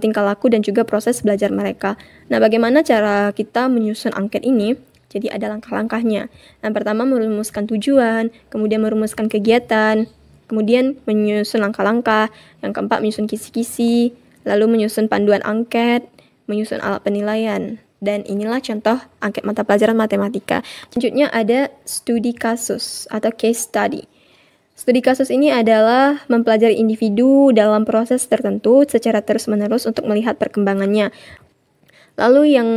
tingkah laku dan juga proses belajar mereka. Nah, bagaimana cara kita menyusun angket ini? Jadi ada langkah-langkahnya. Yang pertama merumuskan tujuan, kemudian merumuskan kegiatan, kemudian menyusun langkah-langkah. Yang keempat menyusun kisi-kisi, lalu menyusun panduan angket, menyusun alat penilaian. Dan inilah contoh angket mata pelajaran matematika. Selanjutnya ada studi kasus atau case study. Studi kasus ini adalah mempelajari individu dalam proses tertentu secara terus-menerus untuk melihat perkembangannya. Lalu yang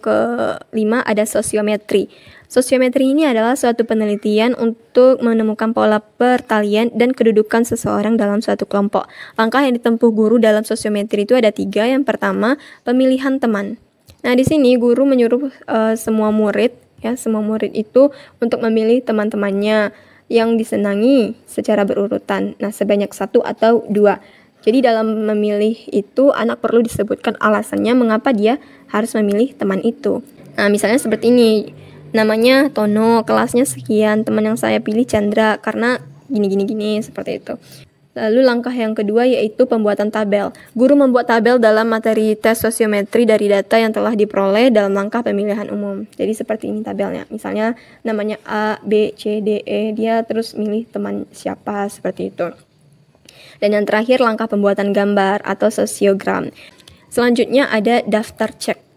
kelima ada sosiometri. Sosiometri ini adalah suatu penelitian untuk menemukan pola pertalian dan kedudukan seseorang dalam suatu kelompok. Langkah yang ditempuh guru dalam sosiometri itu ada 3. Yang pertama, pemilihan teman. Nah, di sini guru menyuruh semua murid itu untuk memilih teman-temannya yang disenangi secara berurutan. Nah, sebanyak 1 atau 2. Jadi dalam memilih itu anak perlu disebutkan alasannya mengapa dia harus memilih teman itu. Nah, misalnya seperti ini. Namanya Tono, kelasnya sekian, teman yang saya pilih Chandra karena gini seperti itu. Lalu langkah yang kedua yaitu pembuatan tabel. Guru membuat tabel dalam materi tes sosiometri dari data yang telah diperoleh dalam langkah pemilihan umum. Jadi seperti ini tabelnya. Misalnya namanya A, B, C, D, E, dia terus milih teman siapa seperti itu. Dan yang terakhir langkah pembuatan gambar atau sosiogram. Selanjutnya ada daftar cek.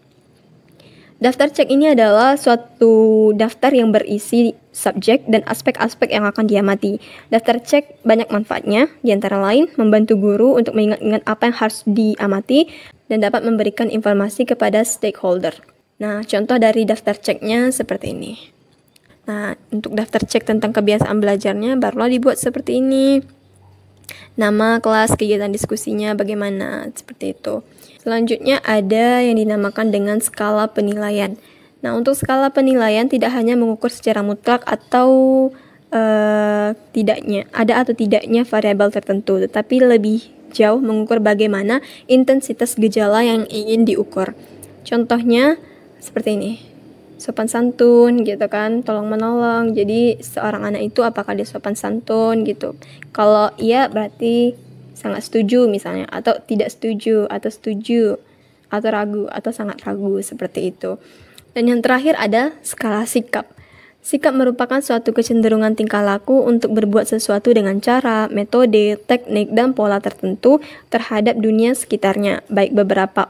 Daftar cek ini adalah suatu daftar yang berisi subjek dan aspek-aspek yang akan diamati. Daftar cek banyak manfaatnya, di antara lain membantu guru untuk mengingat-ingat apa yang harus diamati dan dapat memberikan informasi kepada stakeholder. Nah, contoh dari daftar ceknya seperti ini. Nah, untuk daftar cek tentang kebiasaan belajarnya barulah dibuat seperti ini. Nama, kelas, kegiatan diskusinya bagaimana, seperti itu. Selanjutnya ada yang dinamakan dengan skala penilaian. Nah, untuk skala penilaian tidak hanya mengukur secara mutlak atau tidaknya variabel tertentu, tetapi lebih jauh mengukur bagaimana intensitas gejala yang ingin diukur. Contohnya seperti ini. Sopan santun gitu kan, tolong menolong. Jadi seorang anak itu apakah dia sopan santun gitu. Kalau iya berarti sangat setuju misalnya, atau tidak setuju, atau ragu, atau sangat ragu, seperti itu. Dan yang terakhir ada skala sikap. Sikap merupakan suatu kecenderungan tingkah laku untuk berbuat sesuatu dengan cara, metode, teknik, dan pola tertentu terhadap dunia sekitarnya, baik berupa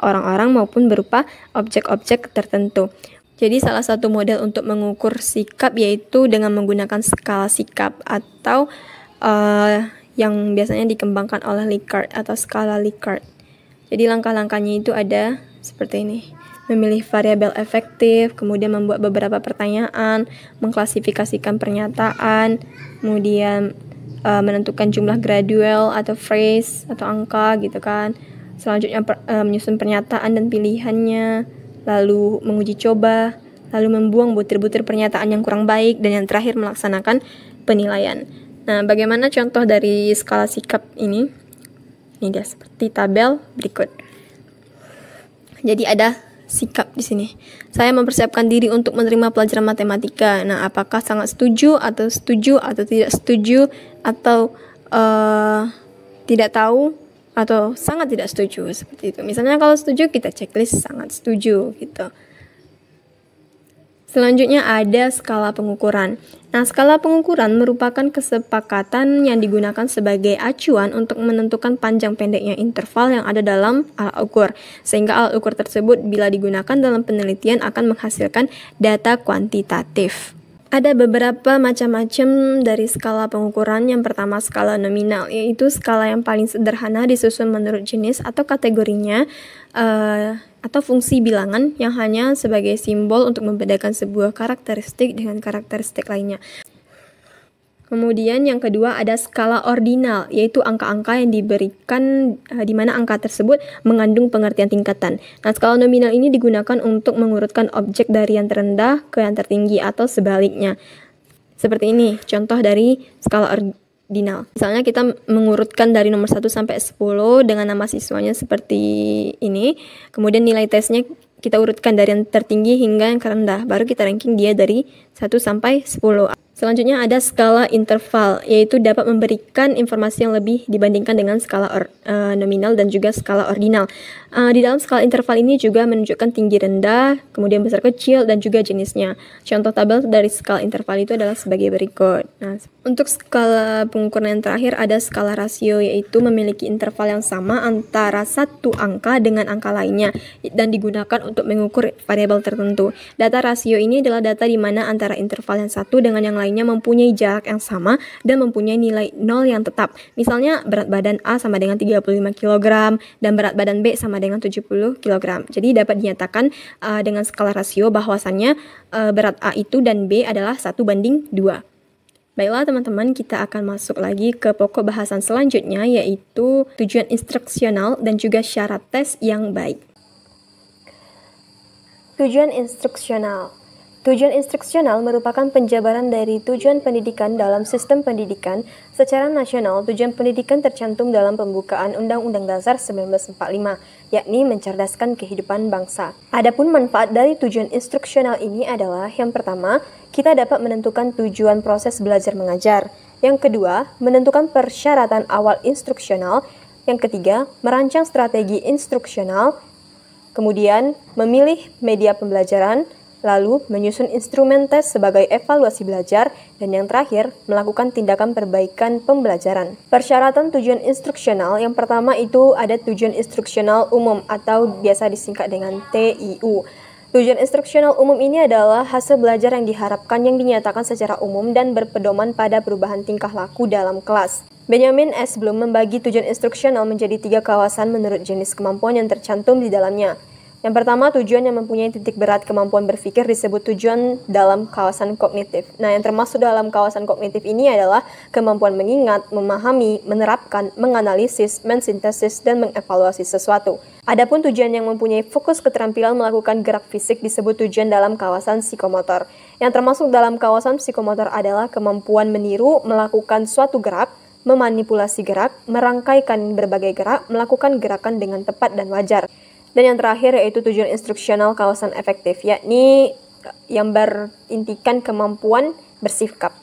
orang-orang maupun berupa objek-objek tertentu. Jadi salah satu model untuk mengukur sikap yaitu dengan menggunakan skala sikap atau yang biasanya dikembangkan oleh Likert atau skala Likert. Jadi langkah-langkahnya itu ada seperti ini. Memilih variabel efektif, kemudian membuat beberapa pertanyaan, mengklasifikasikan pernyataan, kemudian menentukan jumlah gradual atau phrase atau angka gitu kan. Selanjutnya menyusun pernyataan dan pilihannya, lalu menguji coba, lalu membuang butir-butir pernyataan yang kurang baik, dan yang terakhir melaksanakan penilaian. Nah, bagaimana contoh dari skala sikap ini? Ini dia seperti tabel berikut. Jadi ada sikap di sini. Saya mempersiapkan diri untuk menerima pelajaran matematika. Nah, apakah sangat setuju atau tidak setuju atau tidak tahu atau sangat tidak setuju seperti itu. Misalnya kalau setuju kita checklist sangat setuju gitu. Selanjutnya ada skala pengukuran. Nah, skala pengukuran merupakan kesepakatan yang digunakan sebagai acuan untuk menentukan panjang pendeknya interval yang ada dalam alat ukur. Sehingga alat ukur tersebut bila digunakan dalam penelitian akan menghasilkan data kuantitatif. Ada beberapa macam-macam dari skala pengukuran. Yang pertama skala nominal, yaitu skala yang paling sederhana disusun menurut jenis atau kategorinya atau fungsi bilangan yang hanya sebagai simbol untuk membedakan sebuah karakteristik dengan karakteristik lainnya. Kemudian yang kedua ada skala ordinal, yaitu angka-angka yang diberikan di mana angka tersebut mengandung pengertian tingkatan. Nah, skala nominal ini digunakan untuk mengurutkan objek dari yang terendah ke yang tertinggi atau sebaliknya. Seperti ini, contoh dari skala ordinal. Misalnya kita mengurutkan dari nomor 1 sampai 10 dengan nama siswanya seperti ini. Kemudian nilai tesnya kita urutkan dari yang tertinggi hingga yang terendah. Baru kita ranking dia dari 1 sampai 10. Selanjutnya ada skala interval, yaitu dapat memberikan informasi yang lebih dibandingkan dengan skala nominal dan juga skala ordinal. Di dalam skala interval ini juga menunjukkan tinggi rendah, kemudian besar kecil, dan juga jenisnya. Contoh tabel dari skala interval itu adalah sebagai berikut. Nah, untuk skala pengukuran yang terakhir ada skala rasio, yaitu memiliki interval yang sama antara satu angka dengan angka lainnya dan digunakan untuk mengukur variabel tertentu. Data rasio ini adalah data di mana antara interval yang satu dengan yang lainnya mempunyai jarak yang sama dan mempunyai nilai 0 yang tetap. Misalnya berat badan A sama dengan 35 kg dan berat badan B sama dengan 70 kg. Jadi dapat dinyatakan dengan skala rasio bahwasannya berat A itu dan B adalah 1:2. Baiklah teman-teman, kita akan masuk lagi ke pokok bahasan selanjutnya, yaitu tujuan instruksional dan juga syarat tes yang baik. Tujuan instruksional. Tujuan instruksional merupakan penjabaran dari tujuan pendidikan dalam sistem pendidikan. Secara nasional, tujuan pendidikan tercantum dalam pembukaan Undang-Undang Dasar 1945, yakni mencerdaskan kehidupan bangsa. Adapun manfaat dari tujuan instruksional ini adalah yang pertama, kita dapat menentukan tujuan proses belajar mengajar. Yang kedua, menentukan persyaratan awal instruksional. Yang ketiga, merancang strategi instruksional. Kemudian, memilih media pembelajaran. Lalu, menyusun instrumen tes sebagai evaluasi belajar, dan yang terakhir, melakukan tindakan perbaikan pembelajaran. Persyaratan tujuan instruksional yang pertama itu ada tujuan instruksional umum atau biasa disingkat dengan TIU. Tujuan instruksional umum ini adalah hasil belajar yang diharapkan yang dinyatakan secara umum dan berpedoman pada perubahan tingkah laku dalam kelas. Benjamin S. Bloom membagi tujuan instruksional menjadi 3 kawasan menurut jenis kemampuan yang tercantum di dalamnya. Yang pertama, tujuan yang mempunyai titik berat kemampuan berpikir disebut tujuan dalam kawasan kognitif. Nah, yang termasuk dalam kawasan kognitif ini adalah kemampuan mengingat, memahami, menerapkan, menganalisis, mensintesis, dan mengevaluasi sesuatu. Adapun tujuan yang mempunyai fokus keterampilan melakukan gerak fisik disebut tujuan dalam kawasan psikomotor. Yang termasuk dalam kawasan psikomotor adalah kemampuan meniru, melakukan suatu gerak, memanipulasi gerak, merangkaikan berbagai gerak, melakukan gerakan dengan tepat dan wajar. Dan yang terakhir yaitu tujuan instruksional kawasan efektif, yakni yang berintikan kemampuan bersikap.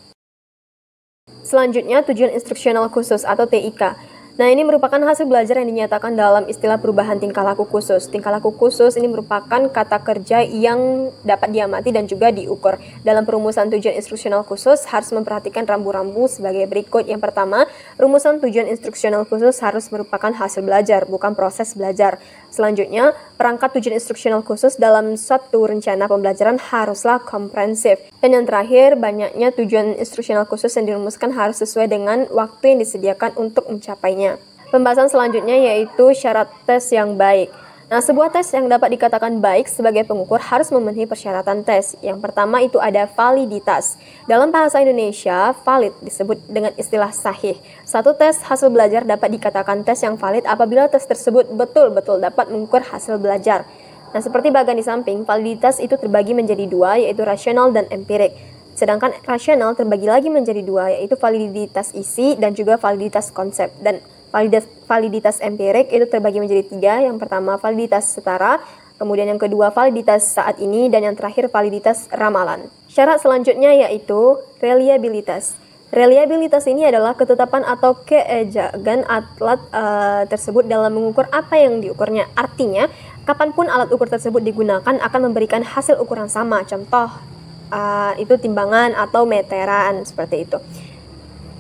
Selanjutnya, tujuan instruksional khusus atau TIK. Nah, ini merupakan hasil belajar yang dinyatakan dalam istilah perubahan tingkah laku khusus. Tingkah laku khusus ini merupakan kata kerja yang dapat diamati dan juga diukur. Dalam perumusan tujuan instruksional khusus harus memperhatikan rambu-rambu sebagai berikut. Yang pertama, rumusan tujuan instruksional khusus harus merupakan hasil belajar, bukan proses belajar. Selanjutnya, perangkat tujuan instruksional khusus dalam suatu rencana pembelajaran haruslah komprehensif. Dan yang terakhir, banyaknya tujuan instruksional khusus yang dirumuskan harus sesuai dengan waktu yang disediakan untuk mencapainya. Pembahasan selanjutnya yaitu syarat tes yang baik. Nah, sebuah tes yang dapat dikatakan baik sebagai pengukur harus memenuhi persyaratan tes. Yang pertama itu ada validitas. Dalam bahasa Indonesia, valid disebut dengan istilah sahih. Satu tes hasil belajar dapat dikatakan tes yang valid apabila tes tersebut betul-betul dapat mengukur hasil belajar. Nah, seperti bagian di samping, validitas itu terbagi menjadi 2, yaitu rasional dan empirik. Sedangkan rasional terbagi lagi menjadi 2, yaitu validitas isi dan juga validitas konsep. Dan validitas empirik itu terbagi menjadi 3. Yang pertama validitas setara, Kemudian yang kedua validitas saat ini, dan yang terakhir validitas ramalan. Syarat selanjutnya yaitu reliabilitas. Reliabilitas ini adalah ketetapan atau keejagan alat tersebut dalam mengukur apa yang diukurnya. Artinya, kapanpun alat ukur tersebut digunakan akan memberikan hasil ukuran sama. Contoh, itu timbangan atau meteran, seperti itu.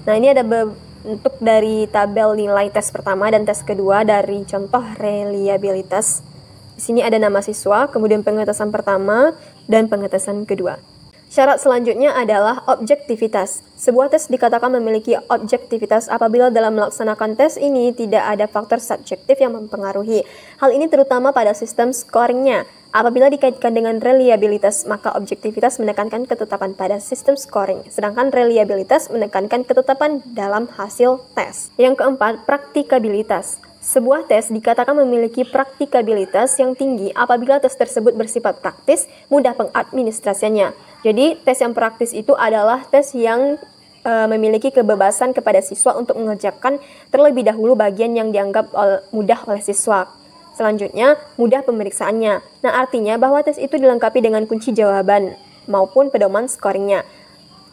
Nah, ini ada bentuk dari tabel nilai tes pertama dan tes kedua dari contoh reliabilitas. Di sini ada nama siswa, kemudian pengetesan pertama dan pengetesan kedua. Syarat selanjutnya adalah objektivitas. Sebuah tes dikatakan memiliki objektivitas apabila dalam melaksanakan tes ini tidak ada faktor subjektif yang mempengaruhi. Hal ini terutama pada sistem scoringnya. Apabila dikaitkan dengan reliabilitas, maka objektivitas menekankan ketetapan pada sistem scoring, sedangkan reliabilitas menekankan ketetapan dalam hasil tes. Yang keempat, praktikabilitas. Sebuah tes dikatakan memiliki praktikabilitas yang tinggi apabila tes tersebut bersifat praktis, mudah pengadministrasiannya. Jadi, tes yang praktis itu adalah tes yang memiliki kebebasan kepada siswa untuk mengerjakan terlebih dahulu bagian yang dianggap mudah oleh siswa. Selanjutnya, mudah pemeriksaannya. Nah, artinya bahwa tes itu dilengkapi dengan kunci jawaban maupun pedoman scoringnya.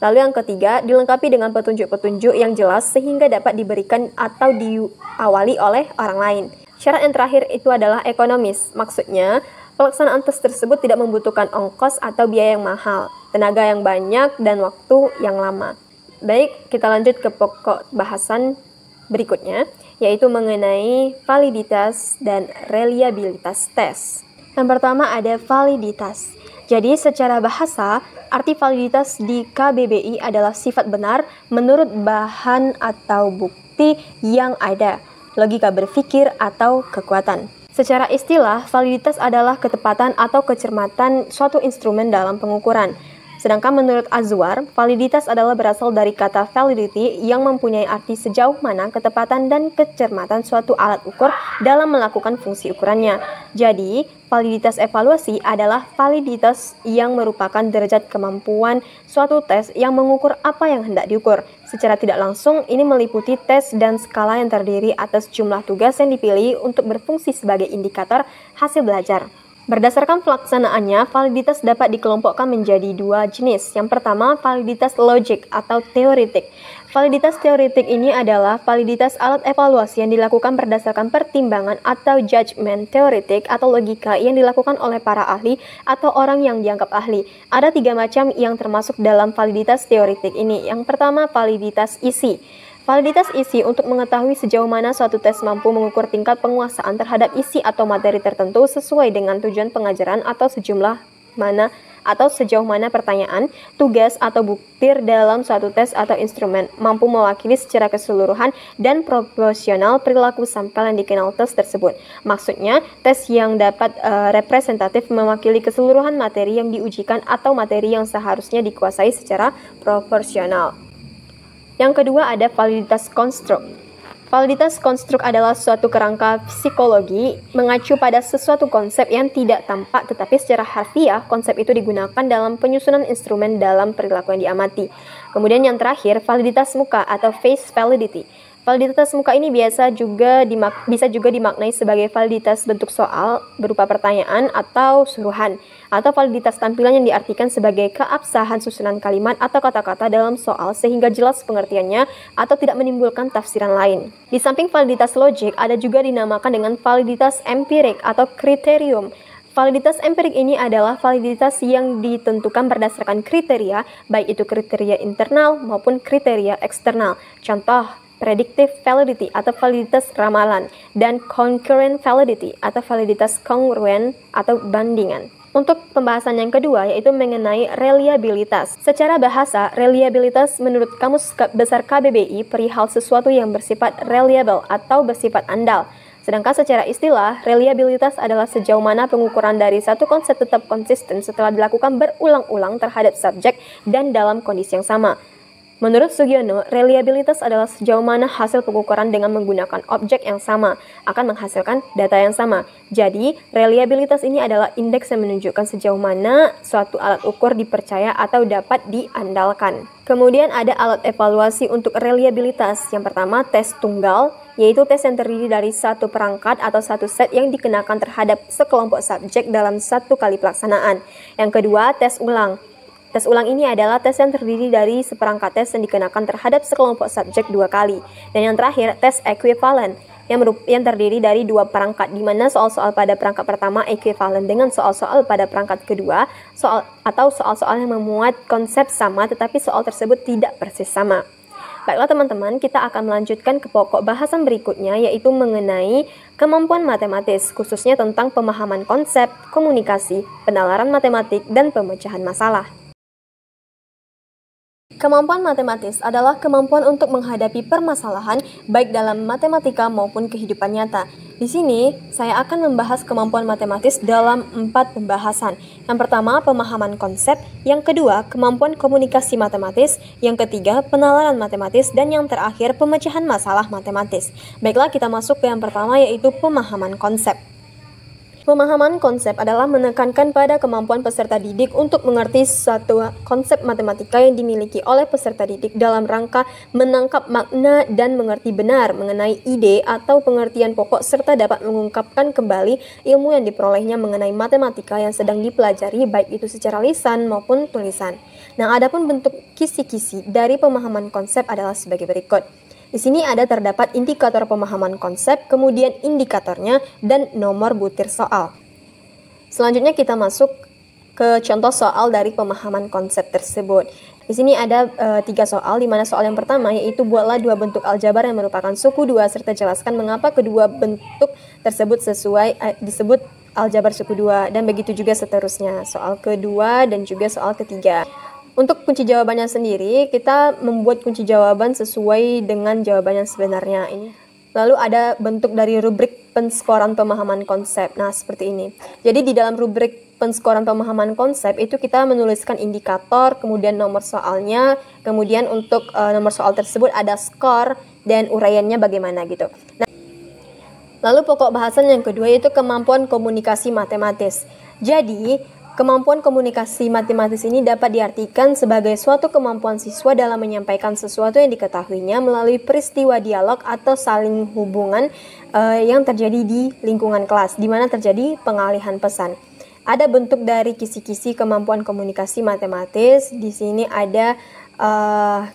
Lalu yang ketiga, dilengkapi dengan petunjuk-petunjuk yang jelas sehingga dapat diberikan atau diawali oleh orang lain. Syarat yang terakhir itu adalah ekonomis. Maksudnya, pelaksanaan tes tersebut tidak membutuhkan ongkos atau biaya yang mahal, tenaga yang banyak, dan waktu yang lama. Baik, kita lanjut ke pokok bahasan berikutnya, yaitu mengenai validitas dan reliabilitas tes. Yang pertama ada validitas. Jadi secara bahasa, arti validitas di KBBI adalah sifat benar menurut bahan atau bukti yang ada, logika berpikir atau kekuatan. Secara istilah, validitas adalah ketepatan atau kecermatan suatu instrumen dalam pengukuran. Sedangkan menurut Azwar, validitas adalah berasal dari kata validity yang mempunyai arti sejauh mana ketepatan dan kecermatan suatu alat ukur dalam melakukan fungsi ukurannya. Jadi, validitas evaluasi adalah validitas yang merupakan derajat kemampuan suatu tes yang mengukur apa yang hendak diukur. Secara tidak langsung, ini meliputi tes dan skala yang terdiri atas jumlah tugas yang dipilih untuk berfungsi sebagai indikator hasil belajar. Berdasarkan pelaksanaannya, validitas dapat dikelompokkan menjadi dua jenis. Yang pertama, validitas logik atau teoretik. Validitas teoretik ini adalah validitas alat evaluasi yang dilakukan berdasarkan pertimbangan atau judgement teoretik atau logika yang dilakukan oleh para ahli atau orang yang dianggap ahli. Ada 3 macam yang termasuk dalam validitas teoretik ini. Yang pertama, validitas isi. Validitas isi untuk mengetahui sejauh mana suatu tes mampu mengukur tingkat penguasaan terhadap isi atau materi tertentu sesuai dengan tujuan pengajaran atau sejauh mana pertanyaan, tugas atau bukti dalam suatu tes atau instrumen mampu mewakili secara keseluruhan dan proporsional perilaku sampel yang dikenal tes tersebut. Maksudnya, tes yang dapat representatif mewakili keseluruhan materi yang diujikan atau materi yang seharusnya dikuasai secara proporsional. Yang kedua ada validitas konstruk. Validitas konstruk adalah suatu kerangka psikologi mengacu pada sesuatu konsep yang tidak tampak tetapi secara harfiah konsep itu digunakan dalam penyusunan instrumen dalam perilaku yang diamati. Kemudian yang terakhir validitas muka atau face validity. Validitas muka ini bisa juga dimaknai sebagai validitas bentuk soal berupa pertanyaan atau suruhan, atau validitas tampilan yang diartikan sebagai keabsahan susunan kalimat atau kata-kata dalam soal sehingga jelas pengertiannya atau tidak menimbulkan tafsiran lain. Di samping validitas logik, ada juga dinamakan dengan validitas empirik atau kriterium. Validitas empirik ini adalah validitas yang ditentukan berdasarkan kriteria, baik itu kriteria internal maupun kriteria eksternal. Contoh, predictive validity atau validitas ramalan, dan concurrent validity atau validitas kongruen atau bandingan. Untuk pembahasan yang kedua yaitu mengenai reliabilitas. Secara bahasa, reliabilitas menurut Kamus Besar KBBI perihal sesuatu yang bersifat reliable atau bersifat andal. Sedangkan secara istilah, reliabilitas adalah sejauh mana pengukuran dari satu konsep tetap konsisten setelah dilakukan berulang-ulang terhadap subjek dan dalam kondisi yang sama. Menurut Sugiono, reliabilitas adalah sejauh mana hasil pengukuran dengan menggunakan objek yang sama akan menghasilkan data yang sama. Jadi, reliabilitas ini adalah indeks yang menunjukkan sejauh mana suatu alat ukur dipercaya atau dapat diandalkan. Kemudian ada alat evaluasi untuk reliabilitas. Yang pertama, tes tunggal. yaitu tes yang terdiri dari satu perangkat atau satu set yang dikenakan terhadap sekelompok subjek dalam satu kali pelaksanaan. Yang kedua, tes ulang. Tes ulang ini adalah tes yang terdiri dari seperangkat tes yang dikenakan terhadap sekelompok subjek 2 kali. Dan yang terakhir, tes equivalent yang terdiri dari 2 perangkat, di mana soal-soal pada perangkat pertama equivalent dengan soal-soal pada perangkat kedua, soal-soal yang memuat konsep sama tetapi soal tersebut tidak persis sama. Baiklah teman-teman, kita akan melanjutkan ke pokok bahasan berikutnya, yaitu mengenai kemampuan matematis, khususnya tentang pemahaman konsep, komunikasi, penalaran matematik, dan pemecahan masalah. Kemampuan matematis adalah kemampuan untuk menghadapi permasalahan baik dalam matematika maupun kehidupan nyata. Di sini, saya akan membahas kemampuan matematis dalam 4 pembahasan. Yang pertama, pemahaman konsep. Yang kedua, kemampuan komunikasi matematis. Yang ketiga, penalaran matematis. Dan yang terakhir, pemecahan masalah matematis. Baiklah, kita masuk ke yang pertama, yaitu pemahaman konsep. Pemahaman konsep adalah menekankan pada kemampuan peserta didik untuk mengerti suatu konsep matematika yang dimiliki oleh peserta didik dalam rangka menangkap makna dan mengerti benar mengenai ide atau pengertian pokok serta dapat mengungkapkan kembali ilmu yang diperolehnya mengenai matematika yang sedang dipelajari baik itu secara lisan maupun tulisan. Nah, adapun bentuk kisi-kisi dari pemahaman konsep adalah sebagai berikut. Di sini terdapat indikator pemahaman konsep, kemudian indikatornya, dan nomor butir soal. Selanjutnya kita masuk ke contoh soal dari pemahaman konsep tersebut. Di sini ada 3 soal, di mana soal yang pertama yaitu buatlah 2 bentuk aljabar yang merupakan suku 2 serta jelaskan mengapa kedua bentuk tersebut disebut aljabar suku 2, dan begitu juga seterusnya. Soal kedua dan juga soal ketiga. Untuk kunci jawabannya sendiri, kita membuat kunci jawaban sesuai dengan jawaban yang sebenarnya ini. Lalu ada bentuk dari rubrik penskoran pemahaman konsep. Nah, seperti ini. Jadi di dalam rubrik penskoran pemahaman konsep itu kita menuliskan indikator, kemudian nomor soalnya, kemudian untuk nomor soal tersebut ada skor dan uraiannya bagaimana gitu. Nah, lalu pokok bahasan yang kedua yaitu kemampuan komunikasi matematis. Jadi, kemampuan komunikasi matematis ini dapat diartikan sebagai suatu kemampuan siswa dalam menyampaikan sesuatu yang diketahuinya melalui peristiwa dialog atau saling hubungan yang terjadi di lingkungan kelas, di mana terjadi pengalihan pesan. Ada bentuk dari kisi-kisi kemampuan komunikasi matematis. Di sini ada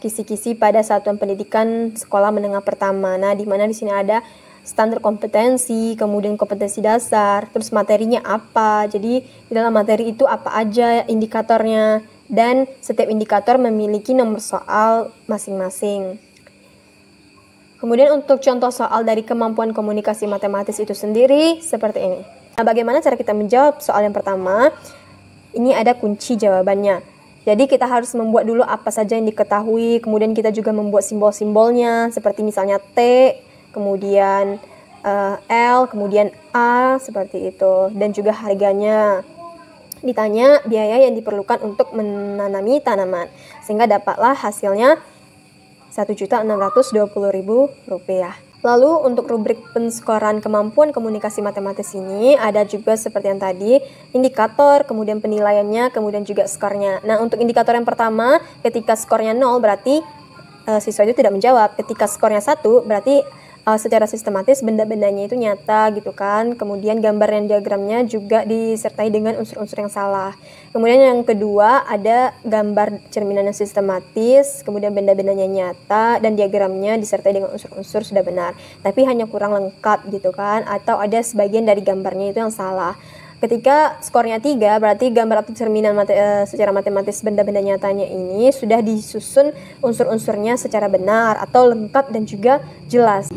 kisi-kisi pada satuan pendidikan sekolah menengah pertama. Nah, di mana di sini ada standar kompetensi, kemudian kompetensi dasar, terus materinya apa. Jadi di dalam materi itu apa aja indikatornya, dan setiap indikator memiliki nomor soal masing-masing. Kemudian untuk contoh soal dari kemampuan komunikasi matematis itu sendiri seperti ini. Nah, bagaimana cara kita menjawab soal yang pertama? Ini ada kunci jawabannya. Jadi kita harus membuat dulu apa saja yang diketahui, kemudian kita juga membuat simbol-simbolnya seperti misalnya T, kemudian L, kemudian A, seperti itu. Dan juga harganya. Ditanya biaya yang diperlukan untuk menanami tanaman. Sehingga dapatlah hasilnya Rp1.620.000. Lalu untuk rubrik penskoran kemampuan komunikasi matematis ini ada juga seperti yang tadi, indikator, kemudian penilaiannya, kemudian juga skornya. Nah, untuk indikator yang pertama, ketika skornya 0 berarti siswa itu tidak menjawab. Ketika skornya 1 berarti secara sistematis benda-bendanya itu nyata gitu kan. Kemudian gambar dan diagramnya juga disertai dengan unsur-unsur yang salah. Kemudian yang kedua ada gambar cerminan yang sistematis, kemudian benda-bendanya nyata dan diagramnya disertai dengan unsur-unsur sudah benar. Tapi hanya kurang lengkap gitu kan, atau ada sebagian dari gambarnya itu yang salah. Ketika skornya 3, berarti gambar atau cerminan secara matematis benda-benda nyatanya ini sudah disusun unsur-unsurnya secara benar atau lengkap dan juga jelas.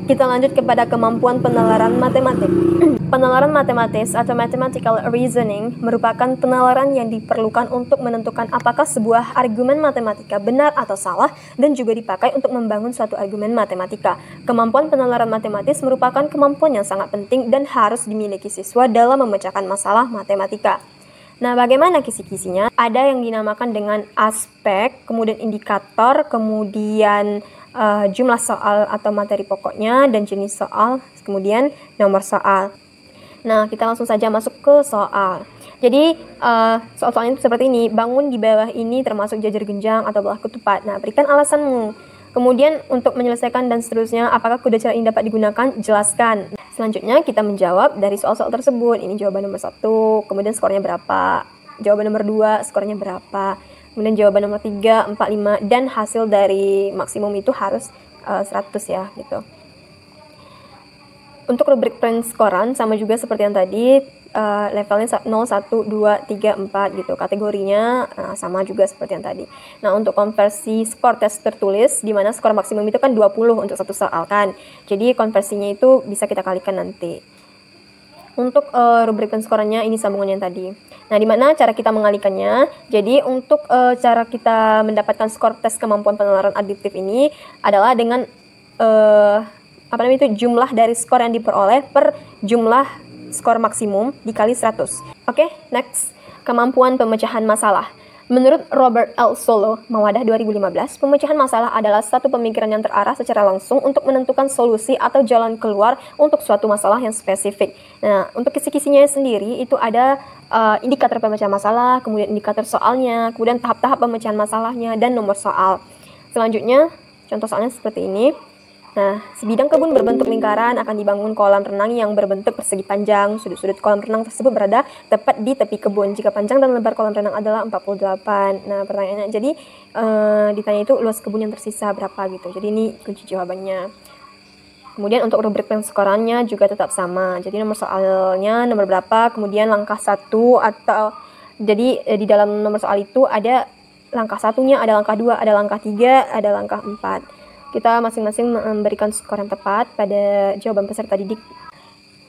Kita lanjut kepada kemampuan penalaran matematik. Penalaran matematis atau mathematical reasoning merupakan penalaran yang diperlukan untuk menentukan apakah sebuah argumen matematika benar atau salah dan juga dipakai untuk membangun suatu argumen matematika. Kemampuan penalaran matematis merupakan kemampuan yang sangat penting dan harus dimiliki siswa dalam memecahkan masalah matematika. Nah, bagaimana kisi-kisinya? Ada yang dinamakan dengan aspek, kemudian indikator, kemudian jumlah soal atau materi pokoknya, dan jenis soal, kemudian nomor soal. Nah, kita langsung saja masuk ke soal. Jadi, soal-soalnya itu seperti ini. Bangun di bawah ini termasuk jajar genjang atau belah ketupat. Nah, berikan alasanmu. Kemudian untuk menyelesaikan dan seterusnya, apakah kedua cara ini dapat digunakan? Jelaskan. Selanjutnya kita menjawab dari soal-soal tersebut. Ini jawaban nomor 1, kemudian skornya berapa? Jawaban nomor 2, skornya berapa? Kemudian jawaban nomor 3, 4, 5, dan hasil dari maksimum itu harus 100 ya, gitu. Untuk rubrik penskoran sama juga seperti yang tadi, levelnya 0, 1, 2, 3, 4 gitu. Kategorinya sama juga seperti yang tadi. Nah, untuk konversi skor tes tertulis, di mana skor maksimum itu kan 20 untuk satu soal kan. Jadi konversinya itu bisa kita kalikan nanti. Untuk rubrik penskorannya ini sambungan yang tadi. Nah, di mana cara kita mengalikannya? Jadi untuk cara kita mendapatkan skor tes kemampuan penalaran adiktif ini adalah dengan jumlah dari skor yang diperoleh per jumlah skor maksimum dikali 100. Oke, next. Kemampuan pemecahan masalah. Menurut Robert L. Solow, Mawadah 2015, pemecahan masalah adalah satu pemikiran yang terarah secara langsung untuk menentukan solusi atau jalan keluar untuk suatu masalah yang spesifik. Nah, untuk kisi-kisinya sendiri itu ada indikator pemecahan masalah, kemudian indikator soalnya, kemudian tahap-tahap pemecahan masalahnya, dan nomor soal. Selanjutnya, contoh soalnya seperti ini. Nah, sebidang kebun berbentuk lingkaran akan dibangun kolam renang yang berbentuk persegi panjang. Sudut-sudut kolam renang tersebut berada tepat di tepi kebun. Jika panjang dan lebar kolam renang adalah 48. Nah, pertanyaannya jadi ditanya itu luas kebun yang tersisa berapa gitu. Jadi ini kunci jawabannya. Kemudian untuk rubrik penskorannya juga tetap sama. Jadi nomor soalnya nomor berapa, kemudian langkah 1 atau jadi di dalam nomor soal itu ada langkah 1-nya, ada langkah 2, ada langkah 3, ada langkah 4. Kita masing-masing memberikan skor yang tepat pada jawaban peserta didik.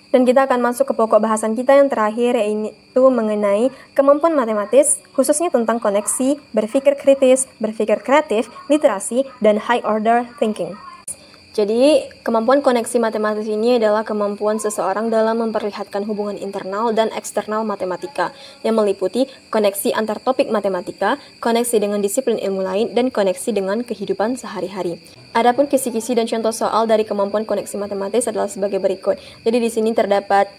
Dan kita akan masuk ke pokok bahasan kita yang terakhir, yaitu mengenai kemampuan matematis, khususnya tentang koneksi, berpikir kritis, berpikir kreatif, literasi, dan high order thinking. Jadi, kemampuan koneksi matematis ini adalah kemampuan seseorang dalam memperlihatkan hubungan internal dan eksternal matematika, yang meliputi koneksi antar topik matematika, koneksi dengan disiplin ilmu lain, dan koneksi dengan kehidupan sehari-hari. Adapun kisi-kisi dan contoh soal dari kemampuan koneksi matematis adalah sebagai berikut. Jadi di sini terdapat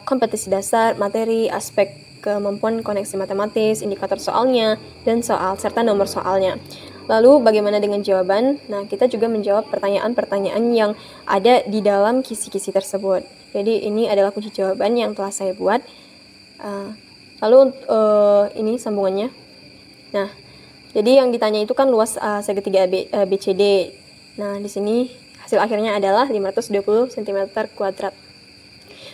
kompetensi dasar, materi, aspek kemampuan koneksi matematis, indikator soalnya, dan soal, serta nomor soalnya. Lalu bagaimana dengan jawaban? Nah, kita juga menjawab pertanyaan-pertanyaan yang ada di dalam kisi-kisi tersebut. Jadi ini adalah kunci jawaban yang telah saya buat. Lalu ini sambungannya. Nah, jadi yang ditanya itu kan luas segitiga BCD. Nah, di sini hasil akhirnya adalah 520 cm².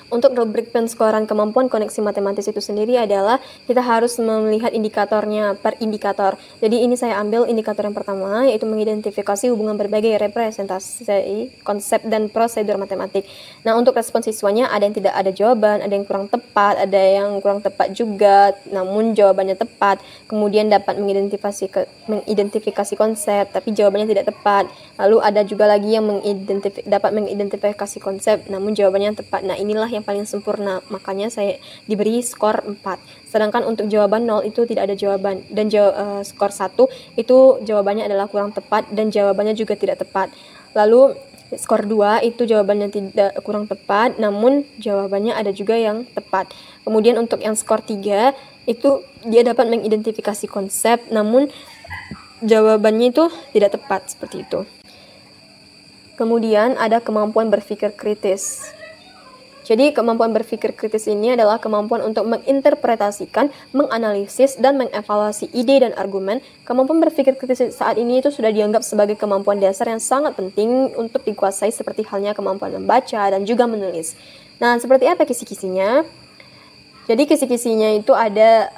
Untuk rubrik penskoran kemampuan koneksi matematis itu sendiri adalah kita harus melihat indikatornya per indikator. Jadi ini saya ambil indikator yang pertama, yaitu mengidentifikasi hubungan berbagai representasi, konsep, dan prosedur matematik. Nah, untuk respon siswanya ada yang tidak ada jawaban, ada yang kurang tepat, ada yang kurang tepat juga, namun jawabannya tepat. Kemudian dapat mengidentifikasi konsep, tapi jawabannya tidak tepat. Lalu ada juga lagi yang dapat mengidentifikasi konsep, namun jawabannya tepat. Nah, inilah yang paling sempurna, makanya saya diberi skor 4. Sedangkan untuk jawaban 0 itu tidak ada jawaban, dan skor 1 itu jawabannya adalah kurang tepat dan jawabannya juga tidak tepat. Lalu skor 2 itu jawabannya tidak kurang tepat, namun jawabannya ada juga yang tepat. Kemudian untuk yang skor 3 itu dia dapat mengidentifikasi konsep, namun jawabannya itu tidak tepat, seperti itu. Kemudian ada kemampuan berpikir kritis. Jadi kemampuan berpikir kritis ini adalah kemampuan untuk menginterpretasikan, menganalisis, dan mengevaluasi ide dan argumen. Kemampuan berpikir kritis saat ini itu sudah dianggap sebagai kemampuan dasar yang sangat penting untuk dikuasai, seperti halnya kemampuan membaca dan juga menulis. Nah, seperti apa kisi-kisinya? Jadi kisi-kisinya itu ada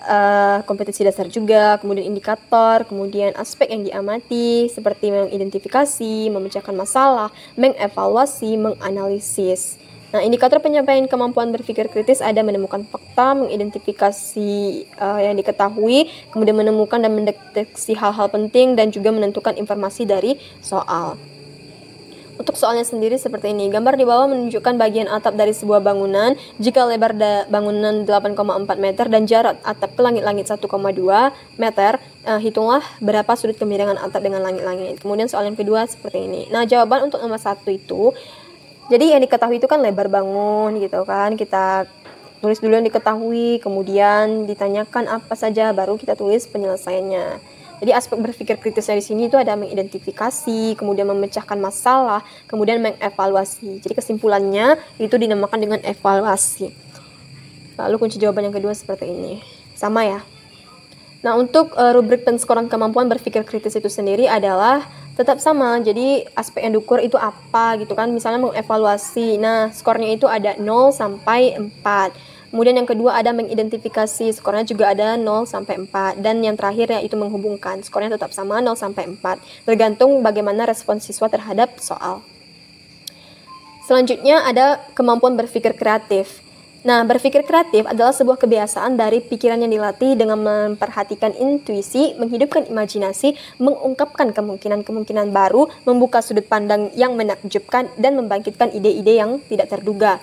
kompetensi dasar juga, kemudian indikator, kemudian aspek yang diamati seperti mengidentifikasi, memecahkan masalah, mengevaluasi, menganalisis. Nah, indikator penyampaian kemampuan berpikir kritis ada menemukan fakta, mengidentifikasi yang diketahui, kemudian menemukan dan mendeteksi hal-hal penting, dan juga menentukan informasi dari soal. Untuk soalnya sendiri seperti ini. Gambar di bawah menunjukkan bagian atap dari sebuah bangunan. Jika lebar bangunan 8,4 meter dan jarak atap ke langit-langit 1,2 meter, hitunglah berapa sudut kemiringan atap dengan langit-langit. Kemudian soal yang kedua seperti ini. Nah, jawaban untuk nomor 1 itu, jadi yang diketahui itu kan lebar bangun gitu kan. Kita tulis dulu yang diketahui, kemudian ditanyakan apa saja, baru kita tulis penyelesaiannya. Jadi aspek berpikir kritisnya di sini itu ada mengidentifikasi, kemudian memecahkan masalah, kemudian mengevaluasi. Jadi kesimpulannya itu dinamakan dengan evaluasi. Lalu kunci jawaban yang kedua seperti ini. Sama ya. Nah, untuk rubrik penskoran kemampuan berpikir kritis itu sendiri adalah tetap sama. Jadi aspek yang diukur itu apa gitu kan. Misalnya mengevaluasi. Nah, skornya itu ada 0 sampai 4. Kemudian yang kedua ada mengidentifikasi. Skornya juga ada 0 sampai 4. Dan yang terakhir yaitu menghubungkan. Skornya tetap sama 0 sampai 4. Tergantung bagaimana respon siswa terhadap soal. Selanjutnya ada kemampuan berpikir kreatif. Nah, berpikir kreatif adalah sebuah kebiasaan dari pikiran yang dilatih dengan memperhatikan intuisi, menghidupkan imajinasi, mengungkapkan kemungkinan-kemungkinan baru, membuka sudut pandang yang menakjubkan, dan membangkitkan ide-ide yang tidak terduga.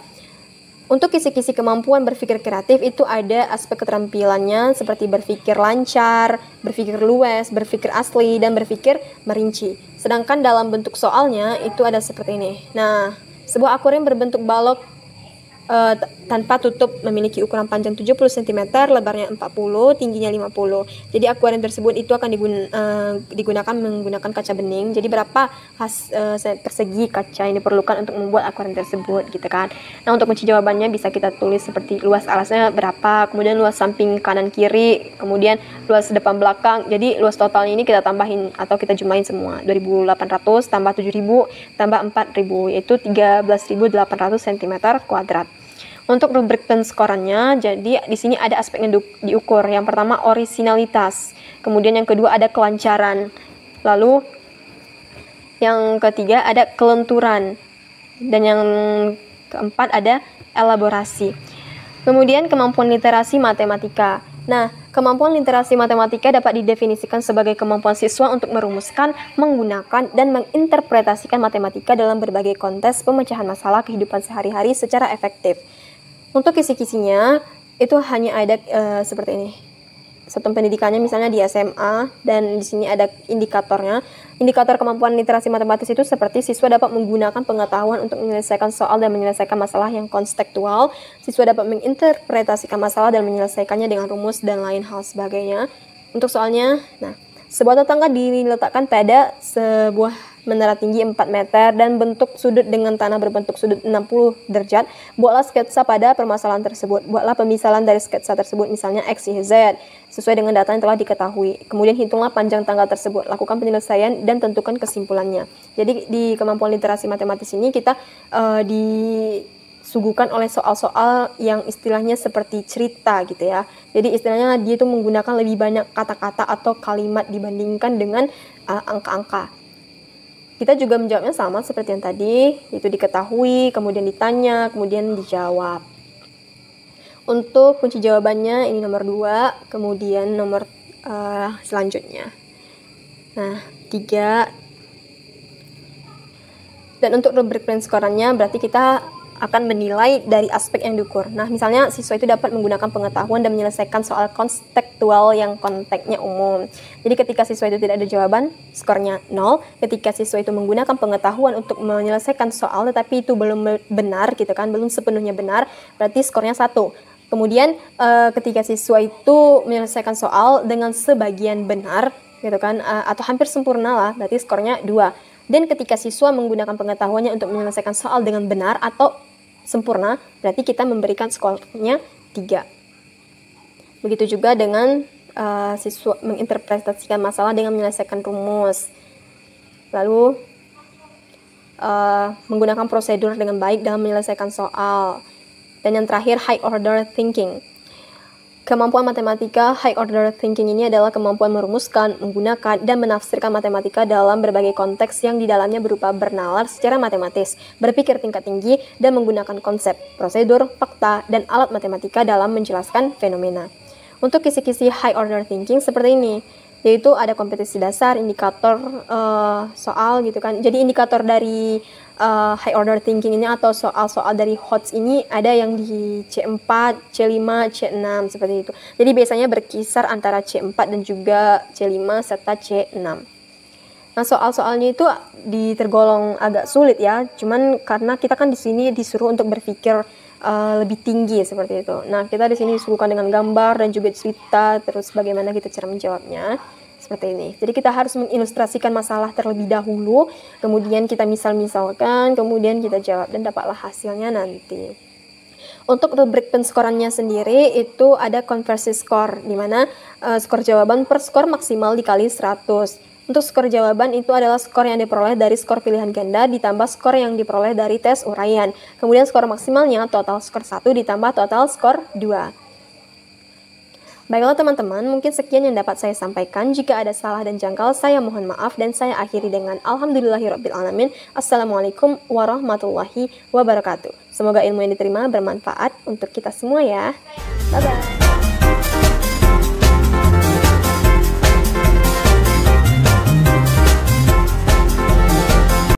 Untuk kisi-kisi kemampuan berpikir kreatif itu ada aspek keterampilannya seperti berpikir lancar, berpikir luwes, berpikir asli, dan berpikir merinci. Sedangkan dalam bentuk soalnya itu ada seperti ini. Nah, sebuah akuarium berbentuk balok tanpa tutup memiliki ukuran panjang 70 cm, lebarnya 40, tingginya 50. Jadi akuarium tersebut itu akan digunakan menggunakan kaca bening. Jadi berapa persegi kaca yang diperlukan untuk membuat akuarium tersebut gitu kan. Nah, untuk kunci jawabannya bisa kita tulis seperti luas alasnya berapa, kemudian luas samping kanan kiri, kemudian luas depan belakang. Jadi luas totalnya ini kita tambahin atau kita jumlahin semua. 2.800 tambah 7.000 tambah 4.000 yaitu 13.800 cm². Untuk rubrik penskorannya, jadi di sini ada aspek yang diukur. Yang pertama orisinalitas, kemudian yang kedua ada kelancaran, lalu yang ketiga ada kelenturan, dan yang keempat ada elaborasi. Kemudian kemampuan literasi matematika. Nah, kemampuan literasi matematika dapat didefinisikan sebagai kemampuan siswa untuk merumuskan, menggunakan, dan menginterpretasikan matematika dalam berbagai konteks pemecahan masalah kehidupan sehari-hari secara efektif. Untuk kisi-kisinya itu hanya ada seperti ini. Satuan pendidikannya misalnya di SMA, dan di sini ada indikatornya. Indikator kemampuan literasi matematis itu seperti siswa dapat menggunakan pengetahuan untuk menyelesaikan soal dan menyelesaikan masalah yang konstekstual. Siswa dapat menginterpretasikan masalah dan menyelesaikannya dengan rumus dan lain hal sebagainya. Untuk soalnya, nah, sebuah tetangga diletakkan pada sebuah menara tinggi 4 meter dan bentuk sudut dengan tanah berbentuk sudut 60 derajat. Buatlah sketsa pada permasalahan tersebut. Buatlah pemisalan dari sketsa tersebut, misalnya X, Y, Z, sesuai dengan data yang telah diketahui. Kemudian hitunglah panjang tangga tersebut. Lakukan penyelesaian dan tentukan kesimpulannya. Jadi di kemampuan literasi matematis ini kita disuguhkan oleh soal-soal yang istilahnya seperti cerita gitu ya. Jadi istilahnya dia itu menggunakan lebih banyak kata-kata atau kalimat dibandingkan dengan angka-angka. Kita juga menjawabnya sama seperti yang tadi, itu diketahui, kemudian ditanya, kemudian dijawab. Untuk kunci jawabannya ini nomor 2, kemudian nomor selanjutnya. Nah, 3. Dan untuk rubrik penskorannya berarti kita akan menilai dari aspek yang diukur. Nah, misalnya siswa itu dapat menggunakan pengetahuan dan menyelesaikan soal konstekstual yang konteksnya umum. Jadi ketika siswa itu tidak ada jawaban, skornya 0. Ketika siswa itu menggunakan pengetahuan untuk menyelesaikan soal tetapi itu belum benar gitu kan, belum sepenuhnya benar, berarti skornya 1. Kemudian ketika siswa itu menyelesaikan soal dengan sebagian benar gitu kan, atau hampir sempurna lah, berarti skornya 2. Dan ketika siswa menggunakan pengetahuannya untuk menyelesaikan soal dengan benar atau sempurna, berarti kita memberikan skornya 3. Begitu juga dengan siswa menginterpretasikan masalah dengan menyelesaikan rumus. Lalu menggunakan prosedur dengan baik dalam menyelesaikan soal. Dan yang terakhir, high order thinking. Kemampuan matematika high order thinking ini adalah kemampuan merumuskan, menggunakan, dan menafsirkan matematika dalam berbagai konteks yang di dalamnya berupa bernalar secara matematis, berpikir tingkat tinggi, dan menggunakan konsep, prosedur, fakta, dan alat matematika dalam menjelaskan fenomena. Untuk kisi-kisi high order thinking seperti ini, yaitu ada kompetensi dasar, indikator soal gitu kan. Jadi indikator dari high order thinking ini atau soal-soal dari HOTS ini ada yang di C4, C5, C6 seperti itu. Jadi biasanya berkisar antara C4 dan juga C5 serta C6. Nah, soal-soalnya itu tergolong agak sulit ya. Cuman karena kita kan di sini disuruh untuk berpikir lebih tinggi seperti itu. Nah, kita di sini disuguhkan dengan gambar dan juga cerita, terus bagaimana kita cara menjawabnya. Seperti ini. Jadi kita harus mengilustrasikan masalah terlebih dahulu, kemudian kita misal-misalkan, kemudian kita jawab dan dapatlah hasilnya nanti. Untuk rubrik penskorannya sendiri itu ada conversi score, di mana skor jawaban per skor maksimal dikali 100. Untuk skor jawaban itu adalah skor yang diperoleh dari skor pilihan ganda ditambah skor yang diperoleh dari tes uraian. Kemudian skor maksimalnya total skor 1 ditambah total skor 2. Baiklah teman-teman, mungkin sekian yang dapat saya sampaikan. Jika ada salah dan janggal, saya mohon maaf dan saya akhiri dengan alhamdulillahirrabbilalamin. Assalamualaikum warahmatullahi wabarakatuh. Semoga ilmu yang diterima bermanfaat untuk kita semua ya. Bye-bye.